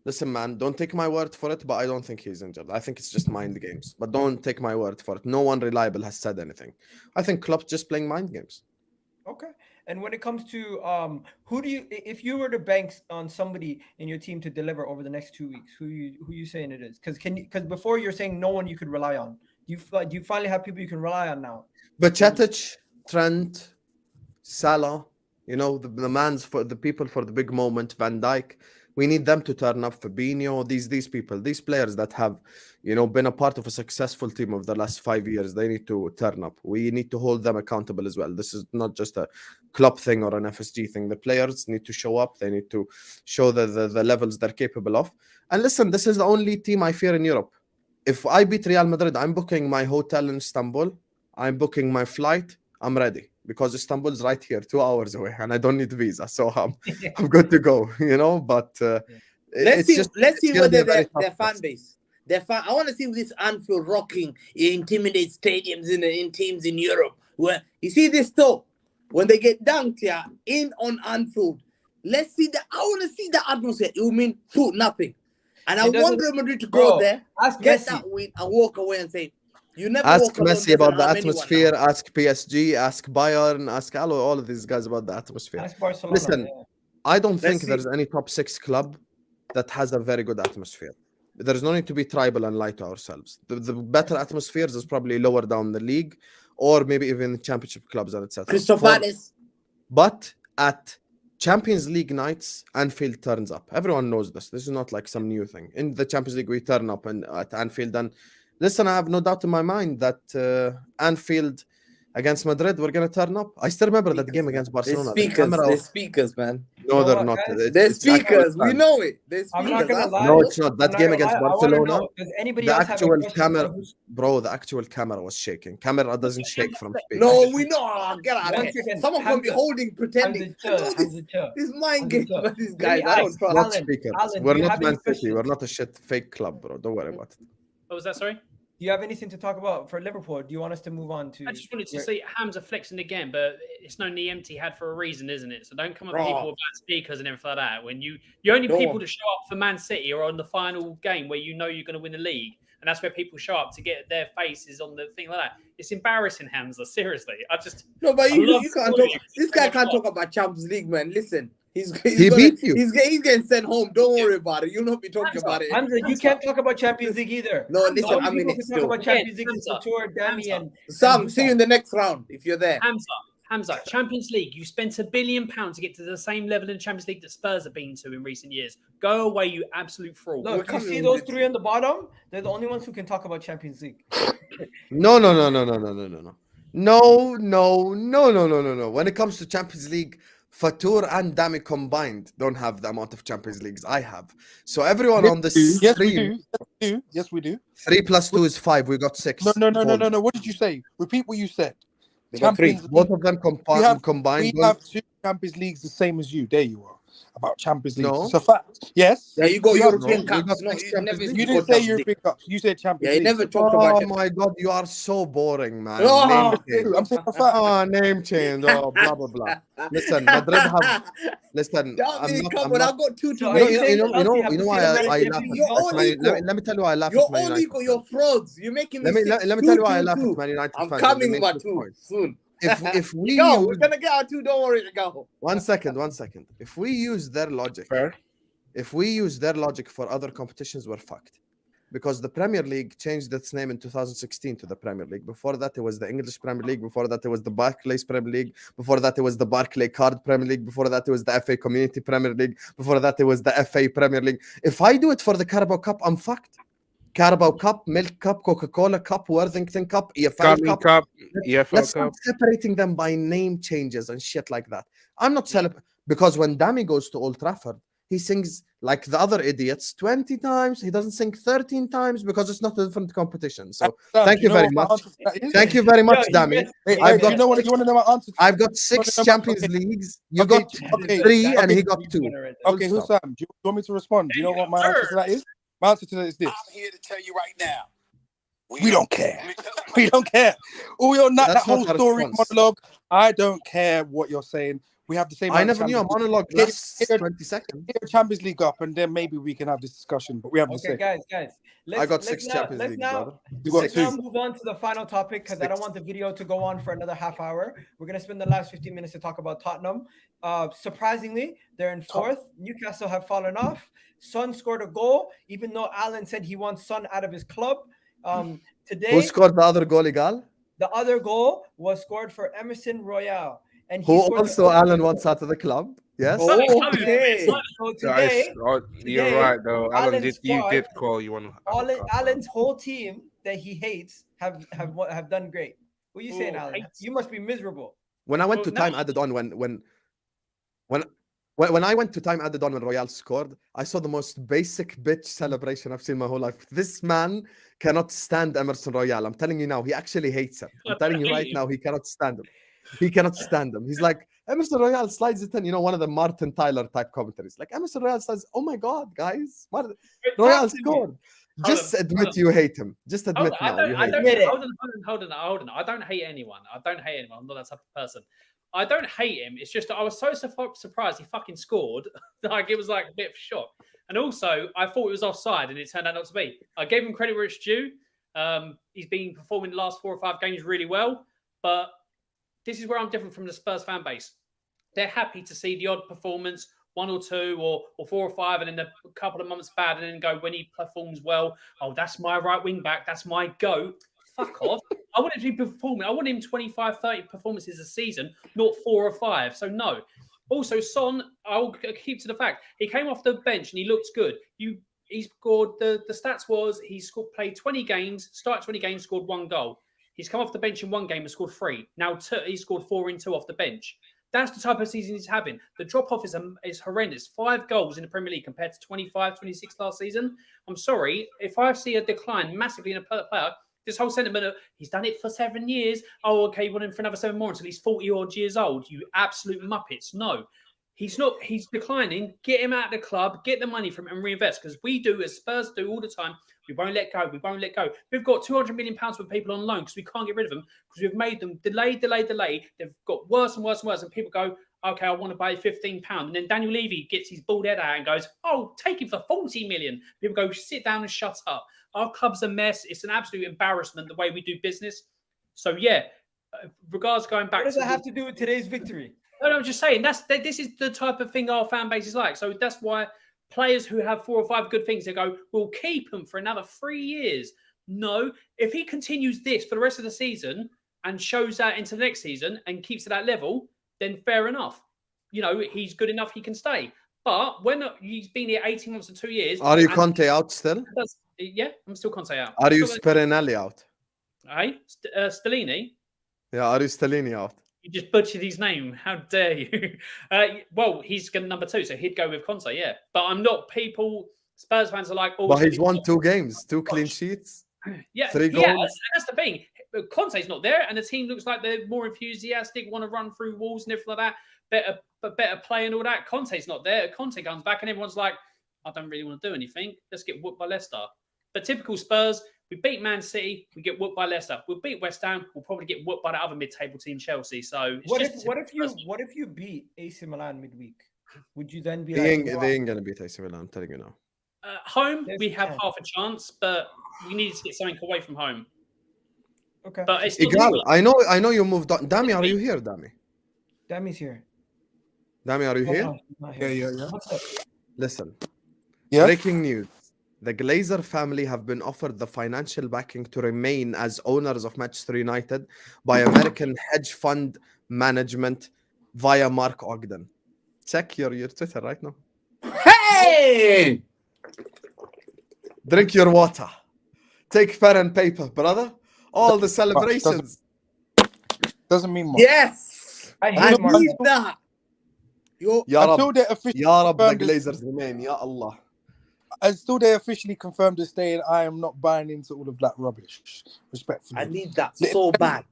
Listen, man, don't take my word for it, but I don't think he's injured. I think it's just mind games. But don't take my word for it. No one reliable has said anything. I think Klopp's just playing mind games. Okay. And when it comes to if you were to bank on somebody in your team to deliver over the next 2 weeks, who you saying it is? Because before you're saying no one you could rely on. Do you finally have people you can rely on now? Bajcetic, Trent, Salah, You know, the man's for the people for the big moment, Van Dijk. We need them to turn up. Fabinho, these people, these players that have, you know, been a part of a successful team over the last 5 years. They need to turn up. We need to hold them accountable as well. This is not just a club thing or an FSG thing. The players need to show up. They need to show the levels they're capable of. And listen, this is the only team I fear in Europe. If I beat Real Madrid, I'm booking my hotel in Istanbul. I'm booking my flight. I'm ready because Istanbul's right here, 2 hours away, and I don't need a visa, so I'm good to go. You know, but let's see whether their fan test. base, I want to see this Anfield rocking, intimidate stadiums in teams in Europe. Where you see this though, when they get dunked here in on Anfield, let's see that. I want to see the atmosphere. It will mean nothing, and I want Real Madrid to go there, get that win, and walk away and say. You never ask Messi about the atmosphere, ask PSG, ask Bayern, ask all of these guys about the atmosphere. Ask Barcelona. Listen, I don't think there's any top 6 club that has a very good atmosphere. There's no need to be tribal and lie to ourselves. The better atmospheres is probably lower down the league or maybe even championship clubs and etc. But at Champions League nights, Anfield turns up. Everyone knows this. This is not like some new thing. In the Champions League, we turn up at Anfield and listen, I have no doubt in my mind that Anfield against Madrid, we're going to turn up. I still remember that game against Barcelona. They're speakers, man. No, they're not. They're speakers. We know it. I'm not going to lie. No, it's not. That game against Barcelona, the actual camera, bro, the actual camera was shaking. Camera doesn't shake from speaking. No, we know. Get out of here. Someone can be holding, pretending. This mind game by these guys. I don't trust. Not speakers. We're not Man City. We're not a shit fake club, bro. Don't worry about it. What was that, sorry? Do you have anything to talk about for Liverpool? Do you want us to move on to? I just wanted to see Hamza flexing again, but it's no empty had for a reason, isn't it? So don't come up to people about speakers and everything like that. When you only people to show up for Man City or on the final game where you know you're going to win the league, and that's where people show up to get their faces on the thing like that. It's embarrassing, Hamza. Seriously, no, but you can't talk. This guy can't talk about Champions League, man. Listen. He beat you. He's getting sent home. Don't worry about it. You'll not be talking about it. Hamza, you can't talk about Champions League either. No, listen, I mean it's still. Talk about Champions League Tour, Dami, and Sam. See you in the next round if you're there. Hamza, Champions League. You spent £1 billion to get to the same level in Champions League that Spurs have been to in recent years. Go away, you absolute fraud. Look, you see those 3 on the bottom? They're the only ones who can talk about Champions League. No. When it comes to Champions League, Fatur and Dami combined don't have the amount of Champions Leagues I have. So everyone on this stream, Yes, we do. 3 plus 2 is 5. We got 6. No. What did you say? Repeat what you said. Both of them combined. We have 2 Champions Leagues the same as you. There you are. About Champions League. No. It's a fact. Yes. Yeah, you got European Cups. You didn't say European Cups. You said Champions League. Yeah, you never talked about it. Oh my God, you are so boring, man. Oh, I'm saying a fact. Oh, name change. Oh, blah blah blah. Listen, Madrid have. Listen, I've got 2 to you know why I laugh. Let me tell you why I laugh. You're only got your frauds. You're making me. Let me tell you why I laugh at Man United. I'm coming, my 2 soon. If we we're gonna get our 2. Don't worry, go. One second. If we use their logic, for other competitions, we're fucked. Because the Premier League changed its name in 2016 to the Premier League. Before that, it was the English Premier League. Before that, it was the Barclays Premier League. Before that, it was the Barclay Card Premier League. Before that, it was the FA Community Premier League. Before that, it was the FA Premier League. If I do it for the Carabao Cup, I'm fucked. Carabao Cup, Milk Cup, Coca-Cola Cup, Worthington Cup, EFL Cup. Let's start separating them by name changes and shit like that. I'm not celebrating because when Dami goes to Old Trafford, he sings like the other idiots 20 times. He doesn't sing 13 times because it's not a different competition. So thank you very much. Thank you very much, Dami. You want to know my answer? I've got 6 Champions Leagues. You got 3 and he got 2. Okay, Hussam, do you want me to respond? Do you know what my answer to that is? My answer to that is this. I'm here to tell you right now. We don't care. We don't care. All your that whole story monologue. I don't care what you're saying. We have the same. I never knew a monologue lasts 20 seconds. Get a Champions League up, and then maybe we can have this discussion. But we have the same. Guys. I got 6 Champions League. Let's now move on to the final topic because I don't want the video to go on for another half hour. We're gonna spend the last 15 minutes to talk about Tottenham. Surprisingly, they're in 4th. Newcastle have fallen off. Son scored a goal, even though Alan said he wants Son out of his club. Today, who scored the other goal, Igal? The other goal was scored for Emerson Royale. and Who he scored also Alan wants out of the club. Yes. Oh, okay. So today, You're right, though. Alan, Alan's you squad- did call. You want Alan's whole team that he hates have done great. What are you saying, Oh, Alan? hates. You must be miserable. When I went Well, to no. time added on, when I went to time added on when Royal scored, I saw the most basic bitch celebration I've seen my whole life. This man cannot stand Emerson Royal. I'm telling you now, he actually hates him. I'm telling you right now, he cannot stand him. He cannot stand him. He's like, Emerson Royal slides it in, you know, one of the Martin Tyler type commentaries. Like, Emerson Royal says, oh my God, guys, Royal scored. Just admit you hate him. Just admit now you hate him. Hold on. I don't hate anyone. I'm not that type of person. I don't hate him. It's just that I was so surprised he fucking scored. Like, it was like a bit of a shock. And also, I thought it was offside, and it turned out not to be. I gave him credit where it's due. He's been performing the last 4 or 5 games really well. But this is where I'm different from the Spurs fan base. They're happy to see the odd performance, 1 or 2 or 4 or 5, and then a couple of months bad, and then go when he performs well. Oh, that's my right wing back. That's my goat. Fuck off. I want him to be performing. I want him 25, 30 performances a season, not 4 or 5. So no. Also, Son, I'll keep to the fact he came off the bench and he looked good. He scored the stats was he played 20 games, started 20 games, scored 1 goal. He's come off the bench in 1 game and scored 3. Now he scored 4 in 2 off the bench. That's the type of season he's having. The drop-off is horrendous. 5 goals in the Premier League compared to 25, 26 last season. I'm sorry. If I see a decline massively in a player, this whole sentiment of he's done it for 7 years. Oh, okay, you want him for another 7 more until he's 40-odd years old. You absolute muppets. No. He's not. He's declining. Get him out of the club. Get the money from him and reinvest. Because we do, as Spurs do all the time, we won't let go. We won't let go. We've got £200 million with people on loan because we can't get rid of them because we've made them delay. They've got worse and worse and worse. And people go, okay, I want to buy £15. And then Daniel Levy gets his bald head out and goes, oh, take him for 40 million. People go, sit down and shut up. Our club's a mess. It's an absolute embarrassment the way we do business. So, yeah, regards going back. What does that have to do with today's victory? No, I'm just saying this is the type of thing our fan base is like. So that's why players who have 4 or 5 good things, they go, we'll keep him for another 3 years. No, if he continues this for the rest of the season and shows that into the next season and keeps at that level, then fair enough. You know, he's good enough, he can stay. But when he's been here 18 months and 2 years. Are you Conte out still? Yeah, I'm still Conte out. Are you Spinelli out? Hey, Stellini? Yeah, are you Stellini out? You just butchered his name. How dare you? Well, he's number 2, so he'd go with Conte, yeah. But I'm not people. Spurs fans are like, oh, but he's won 2 games, 2 clean sheets. Yeah, 3 goals. Yeah, that's the thing. Conte's not there, and the team looks like they're more enthusiastic, want to run through walls and everything like that. Better play and all that. Conte's not there. Conte comes back, and everyone's like, I don't really want to do anything. Let's get whooped by Leicester. But typical Spurs, we beat Man City, we get whooped by Leicester. We'll beat West Ham, we'll probably get whooped by the other mid-table team, Chelsea. So what if you beat AC Milan midweek? Would you then be they ain't gonna beat AC Milan, I'm telling you now. Home, we have half a chance, but we need to get something away from home. Okay. But it's Igal, I know you moved on. Dami, are you here, Dami? Dami's here. Dami, are you here? Yeah. Listen. Yeah. Breaking news. The Glazer family have been offered the financial backing to remain as owners of Manchester United by American hedge fund management via Mark Ogden. Check your Twitter right now. Hey! Drink your water. Take pen and paper, brother. All the celebrations. Doesn't mean much. Yes! I I hate Mark. need that. Until they officially Ya Rab, the confirmed it- Glazers remain. Ya Allah. until they officially confirmed the stay, and I am not buying into all of that rubbish, respectfully. I need that so bad.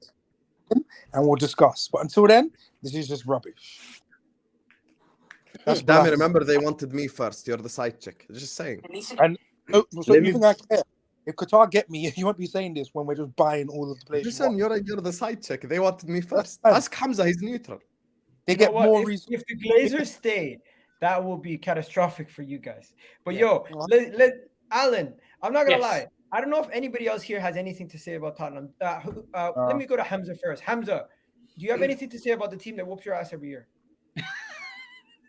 And we'll discuss. But until then, this is just rubbish. That's Damn what it, I- remember they wanted me first. You're the side chick. Just saying. So Let you me- think I care? If Qatar get me, you won't be saying this when we're just buying all of the players. Listen, you're the side chick. They wanted me first. fine. Ask Hamza, he's neutral. They You know get what? more If reasons. the Glazers stay, that will be catastrophic for you guys. But Yeah. yo, let Alan, I'm not gonna Yes. lie. I don't know if anybody else here has anything to say about Tottenham. Let me go to Hamza first. Hamza, do you have anything to say about the team that whoops your ass every year?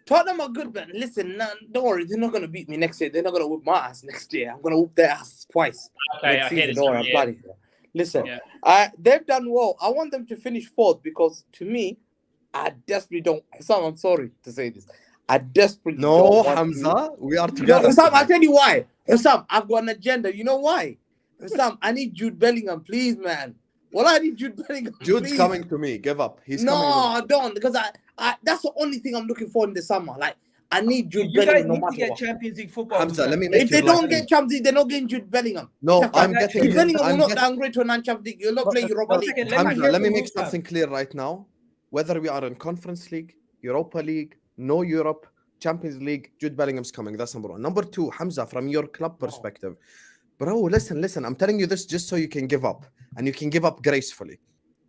Tottenham are good, man. Listen, don't worry. They're not going to beat me next year. They're not going to whoop my ass next year. I'm going to whoop their ass twice. Okay, next I hear season. this. Don't worry, I'm bloody. Listen, they've done well. I want them to finish 4th because, to me, I desperately don't. Sam, I'm sorry to say this. I desperately No, don't want Hamza, we are No, together. Sam, I'll today. tell you why. Sam, I've got an agenda. You know why? Sam, I need Jude Bellingham, please, man. Well, I need Jude Bellingham. Jude's please. coming to me. Give up. He's coming. No, I don't, because I that's the only thing I'm looking for in the summer. Like, I need Jude You guys Bellingham no need to matter get what. Champions League football. Hamza, Husam. let me make If they your life don't get easy. Champions League, they're not getting Jude Bellingham. No, It's a I'm fact. getting. Jude Bellingham will I'm not get- downgrade to a non-Champions League. You'll not play Europa One League. second, let me Hamza, hear let me from make Husam. something clear right now. Whether we are in Conference League, Europa League, no Europe, Champions League, Jude Bellingham's coming. That's number one. Number two, Hamza, from your club perspective, bro, listen. I'm telling you this just so you can give up, and you can give up gracefully.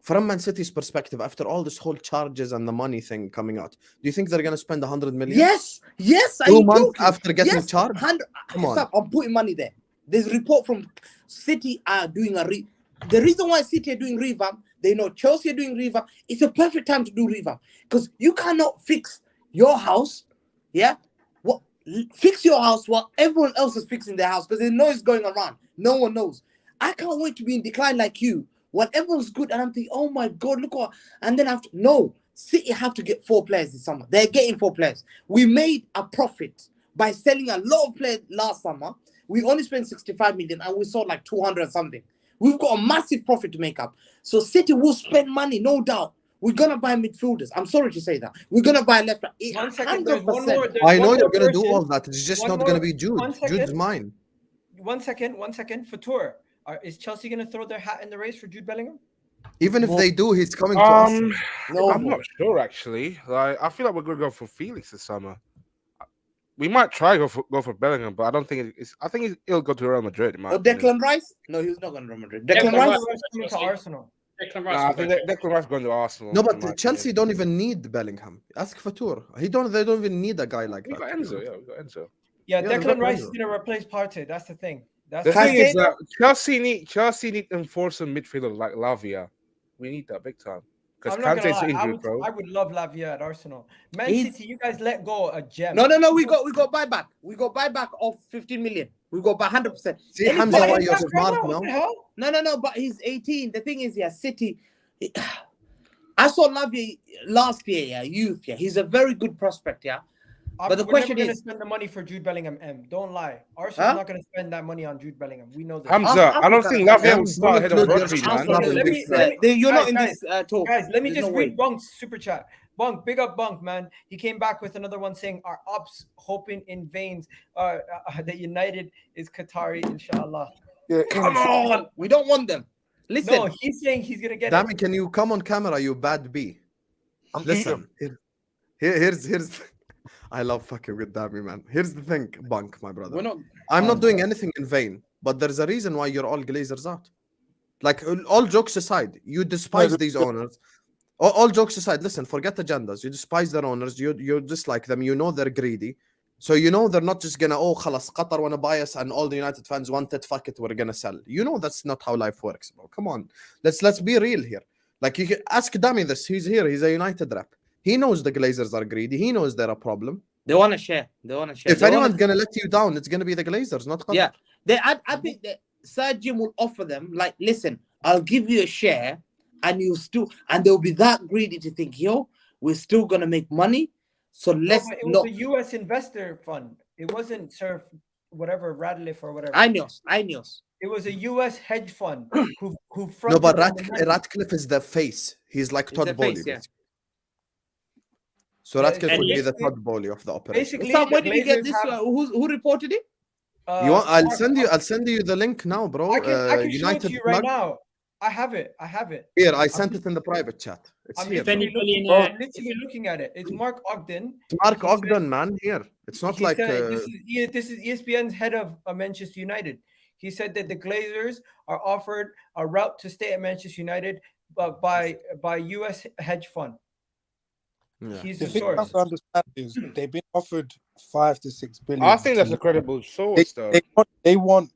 From Man City's perspective, after all this whole charges and the money thing coming out, do you think they're going to spend 100 million? Yes. Are 2 you months joking? after getting Yes, charged? 100. Come on. Sam, I'm putting money there. There's a report from City are doing the reason why City are doing revamp, they know Chelsea are doing revamp. It's a perfect time to do revamp because you cannot fix your house. Yeah, fix your house while everyone else is fixing their house because there's noise going around. No one knows. I can't wait to be in decline like you when everyone's good and I'm thinking, oh my God, look what. And then City have to get 4 players this summer. They're getting 4 players. We made a profit by selling a lot of players last summer. We only spent 65 million and we sold like 200 something. We've got a massive profit to make up. So City will spend money, no doubt. We're going to buy midfielders. I'm sorry to say that. We're going to buy left back. 1 second. There's one more. I know you're going to do all that. It's just One not going to more- be Jude. 1 second. Jude's mine. 1 second. Fatur, is Chelsea going to throw their hat in the race for Jude Bellingham? Even if they do, he's coming to us. No, I'm not sure actually. Like, I feel like we're gonna go for Felix this summer. We might try go for Bellingham, but I don't think it's. I think he'll go to Real Madrid. In my opinion. Declan Rice? No, he's not going to Real Madrid. Declan Declan Rice. Rice? Coming to Arsenal. Declan Nah, Rice I will think go. Declan Rice going to Arsenal. No, in my but Chelsea opinion. don't even need Bellingham. Ask Fatur. They don't even need a guy like We that. got Enzo. Yeah, we got Enzo. Yeah, Yeah, Declan Rice is Enzo. going to replace Partey. That's the thing. That's The the thing is Caicedo? that Chelsea need to enforce some midfielder like Lavia. We need that big time because I'm not gonna Kante's lie. injured, bro. I would love Lavia at Arsenal. Man He's- City, you guys let go a gem. No. We got buyback. We got buyback of 15 million. We got by 100%. See, Any Hamza, player- why you're Right smart now, what the now? hell? No, but he's 18. The thing is, yeah, City. I saw Lavia last year, yeah, youth, yeah. He's a very good prospect, yeah. But the We're question never gonna is- spend the money for Jude Bellingham. Don't lie. Arsenal's Huh? not gonna spend that money on Jude Bellingham. We know that. Hamza, I don't think Lavia will start ahead of Include Rodri, your man. start. Let me- You're not in guys, this talk. Guys, let me There's just no read way. Bunk's super chat. Bunk, big up Bunk, man. He came back with another one saying, "Our ops hoping in veins that United is Qatari, inshallah." Yeah, Come on, we don't want them. Listen, No, he's saying he's gonna get Dami, it. can you come on camera, you bad bee? Listen, here's I love fucking with Dami, man. Here's the thing, Bunk, my brother. we're not. I'm not doing anything in vain, but there's a reason why you're all Glazers out. Like, all jokes aside, you despise these owners. All jokes aside, listen, forget agendas. You despise their owners. You dislike them. You know they're greedy. So you know they're not just gonna, oh, khalas, Qatar wanna buy us and all the United fans want it, fuck it, we're gonna sell. You know that's not how life works, bro. Come on. Let's be real here. Like, you can ask Dami this. He's here. He's a United rep. He knows the Glazers are greedy. He knows they're a problem. They want to share. If They anyone's wanna- gonna let you down, it's gonna be the Glazers, not Qatar. Yeah, I think that Sir Jim will offer them like, listen, I'll give you a share, and they'll be that greedy to think, yo, we're still gonna make money, so let's It was not. a U.S. investor fund. It wasn't Surf, whatever, Radcliffe or whatever. I know. It was a U.S. hedge fund who No, fronted but all the money. Ratcliffe is the face. He's like He's Todd the Bowley. face, yeah. basically. So Yeah, Ratcliffe and would be the basically- Todd Bowley of the operation. Basically, Sam, where the did you get Glazers this? have, Who reported it? You want? I'll Mark- send you the link now, bro. I can show it United to you right plug. now. I have it. Here, I sent it in the private chat. It's I'm here. literally, bro. looking, I'm literally looking at it. It's Mark Ogden. It's Mark he said- Ogden, man. Here, it's not He like. said, this is ESPN's head of Manchester United. He said that the Glazers are offered a route to stay at Manchester United, but by U.S. hedge fund. yeah. He's The the thing you have source. to understand is they've been offered 5 to 6 billion. I think that's to- a credible source, though. they want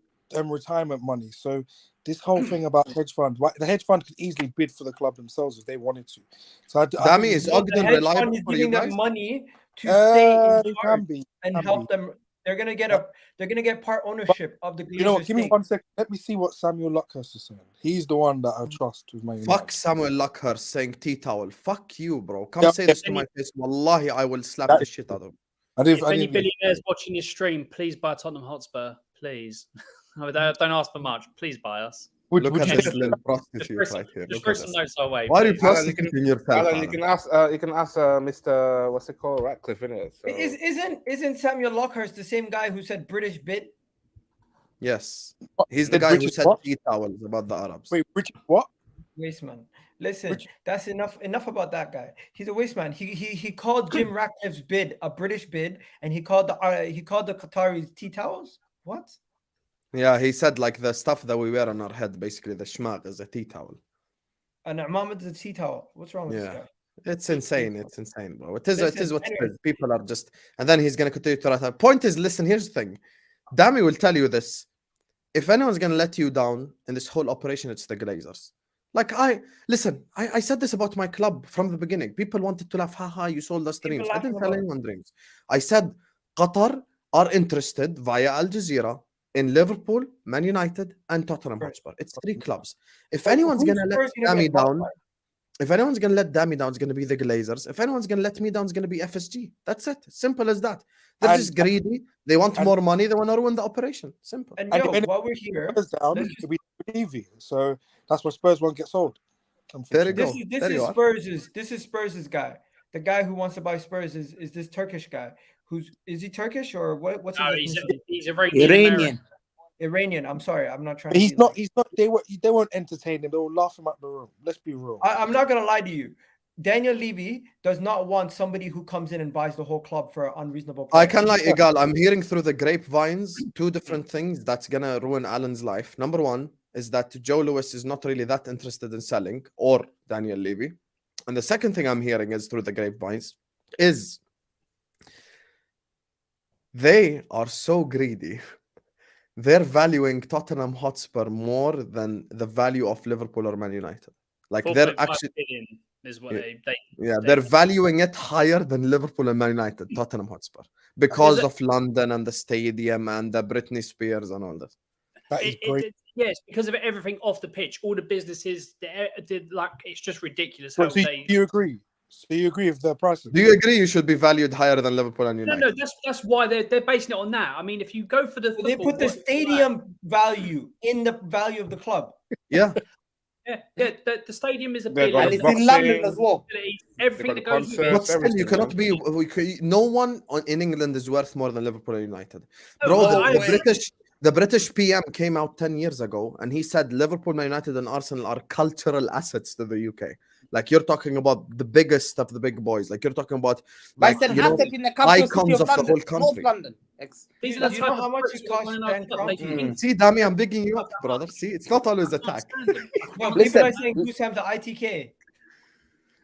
retirement money. So this whole thing about hedge fund, the hedge fund could easily bid for the club themselves if they wanted to. So I Dami, think is The Ogden hedge reliable fund is for you giving them guys? money to stay in it charge can be. and can help be. them They're gonna get part ownership of the Glazers. You know what? Give me 1 second. Let me see what Samuel Luckhurst is saying. He's the one that I trust with my United. Fuck Samuel Luckhurst saying tea towel. Fuck you, bro. Come say this to my face. Wallahi, I will slap the shit out of him. If any billionaires watching your stream, please buy Tottenham Hotspur, please. Don't ask for much. Please buy us. Look at this little prostitute right here. Just throw some notes our way. Why are you prostituting yourself? Alan, you can ask Mr. What's it called, Ratcliffe, innit? So. Isn't Samuel Luckhurst the same guy who said British bid? Yes, he's the guy who said tea towels about the Arabs. Wait, British what? Wasteman. Listen, that's enough about that guy. He's a wasteman. He called Jim Ratcliffe's bid a British bid, and he called the Qataris tea towels. What? Yeah, he said like the stuff that we wear on our head, basically the shmaq is a tea towel. And Imam is a tea towel. What's wrong with this guy? It's insane. It's insane, bro. It is what it is. People are just, and then he's gonna continue to write. Point is, listen, here's the thing. Dami will tell you this. If anyone's gonna let you down in this whole operation, it's the Glazers. Like I said this about my club from the beginning. People wanted to laugh, haha, you sold us dreams. I didn't tell anyone dreams. I said Qatar are interested via Al Jazeera in Liverpool, Man United, and Tottenham Hotspur. It's 3 clubs. If anyone's gonna let Dami down, it's gonna be the Glazers. If anyone's gonna let me down, it's gonna be FSG. That's it. Simple as that. They're just greedy. They want more money. They want to ruin the operation. Simple. And while we're here, so that's why Spurs won't get sold. There you go. This is Spurs' guy. The guy who wants to buy Spurs is this Turkish guy. Is he Turkish or what? What's his he's Iranian. Iranian. I'm sorry. I'm not trying. But he's not. They won't entertain him. They will laugh him out the room. Let's be real. I'm not gonna lie to you. Daniel Levy does not want somebody who comes in and buys the whole club for an unreasonable price. I can lie, Igal. I'm hearing through the grapevines 2 different things that's gonna ruin Alan's life. Number 1 is that Joe Lewis is not really that interested in selling, or Daniel Levy. And the second thing I'm hearing is through the grapevines is they are so greedy. They're valuing Tottenham Hotspur more than the value of Liverpool or Man United. Like they're actually is what they're valuing it higher than Liverpool and Man United, Tottenham Hotspur, because of London and the stadium and the Britney Spears and all this. That is great. Yes, because of everything off the pitch, all the businesses, like it's just ridiculous. Do you agree? So you agree with the prices? Do you agree you should be valued higher than Liverpool and United? No, that's why they're basing it on that. I mean, if you go for they put the stadium value in the value of the club. Yeah. Yeah, the stadium is a bit, and it's in London as well. Everything that goes with it. But still, you cannot be. No one in England is worth more than Liverpool and United, bro. The British PM came out 10 years ago and he said Liverpool, Man United, and Arsenal are cultural assets to the UK. Like you're talking about the biggest of the big boys. Like you're talking about like, in the icons of the whole country. North London. These are the type how much it costs. See, Dami, I'm bigging you up, brother. See, it's not always attack. No, people are saying Husam the ITK.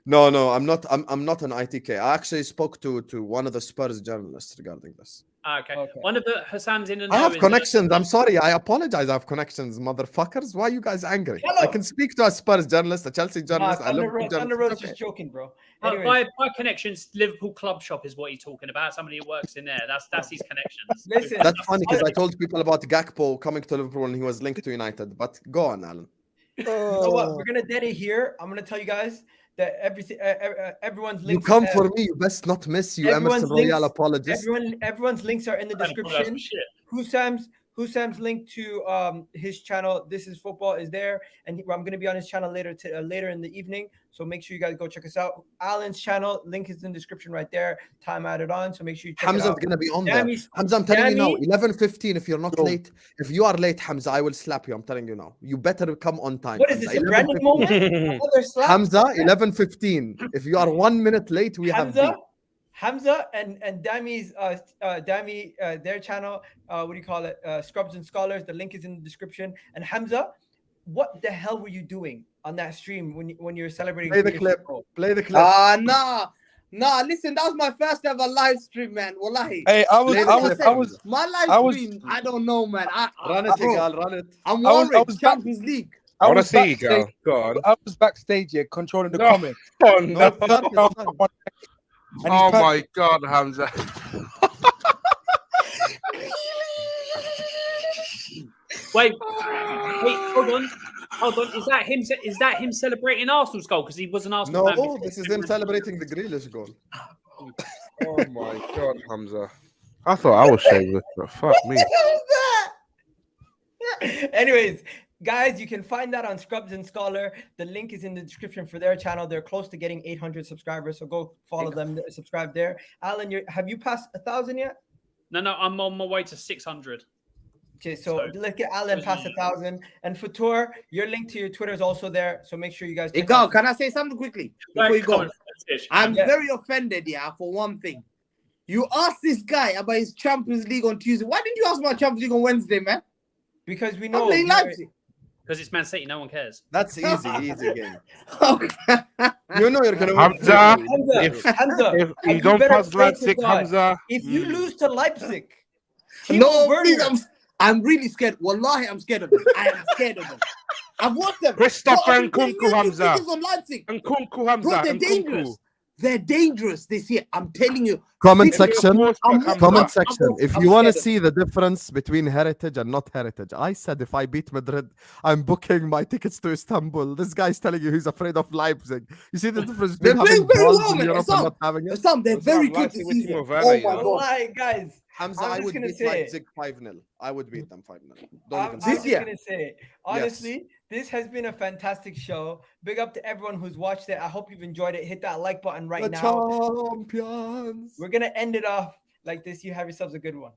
No, I'm not. I'm not an ITK. I actually spoke to one of the Spurs journalists regarding this. Okay. One of the Hassan's in. I have connections. I'm sorry. I apologize. I have connections, motherfuckers. Why are you guys angry? Hello. I can speak to a Spurs journalist, a Chelsea journalist. I love Thunder Road's just joking, bro. By connections, Liverpool club shop is what you're talking about. Somebody who works in there. That's his connections. Listen, that's funny because I told people about Gakpo coming to Liverpool and he was linked to United. But go on, Alan. You know what? We're gonna dead it here. I'm gonna tell you guys that everyone's links. You come for me. You best not miss. You Emerson Royal apologist. Everyone's links are in the description. Husam's link to his channel, This Is Football, is there, and I'm going to be on his channel later in the evening. So make sure you guys go check us out. Alan's channel link is in the description right there. Time added on, so make sure you check Hamza's it out. going to be on there. Hamza, I'm telling you now, 11:15. If you're not late, if you are late, Hamza, I will slap you. I'm telling you now. You better come on time. What is this? A branding moment? Hamza, 11:15. If you are 1 minute late, we have beef. Hamza and Dami's their channel, what do you call it? Scrubs and Scholars. The link is in the description. And Hamza, what the hell were you doing on that stream when you were celebrating? Play the clip. Play the clip. Nah. Listen, that was my first ever live stream, man. Wallahi. Hey, I was my live stream. I don't know, man. Run it, Igal. Run it. I'm worried. Champions League. I want to see you go. Go on. I was backstage here controlling the comments. Oh, no. Oh my God, Hamza. Wait, hold on. Is that him celebrating Arsenal's goal? Because he was an Arsenal fan. No, this is him celebrating the Grealish goal. Oh my God, Hamza. I thought I was shameless, but fuck me. Anyways, guys, you can find that on Scrubs and Scholar. The link is in the description for their channel. They're close to getting 800 subscribers, so go follow them, subscribe there. Alan, have you passed 1,000 yet? No, I'm on my way to 600. Okay, so look at Alan past 1,000. And Fatur, your link to your Twitter is also there, so make sure you guys. Igal, can I say something quickly before you go? I'm very offended, for one thing. You asked this guy about his Champions League on Tuesday. Why didn't you ask about Champions League on Wednesday, man? Because we I'm know playing Leipzig. Because it's Man City, no one cares. That's easy game. Okay. You know you're gonna win. Hamza, Hamza, if you don't pass Leipzig, Hamza. If you lose to Leipzig, No, please, I'm really scared. Wallahi, I'm scared of them. I am scared of them. I've watched them. Christopher and Kunku, Hamza. On Leipzig. And Kunku, Hamza. Bro, they're and dangerous. Kunku. They're dangerous this year. I'm telling you. Comment section. Comment I'm- section. If I'm you want to scared see the difference between heritage and not heritage, I said if I beat Madrid, I'm booking my tickets to Istanbul. This guy's telling you he's afraid of Leipzig. You see the difference They're between having playing very balls well, in man. Europe and not having it? They're very good this Leipzig with season. Timo Werner, Oh you my know. God. Wallahi, guys. Hamza, I'm I just would gonna beat say it. Leipzig 5-0. I would beat them 5-0. Don't I'm even just say year. gonna say, honestly, this has been a fantastic show. Big up to everyone who's watched it. I hope you've enjoyed it. Hit that like button right the now. champions. We're gonna end it off like this. You have yourselves a good one.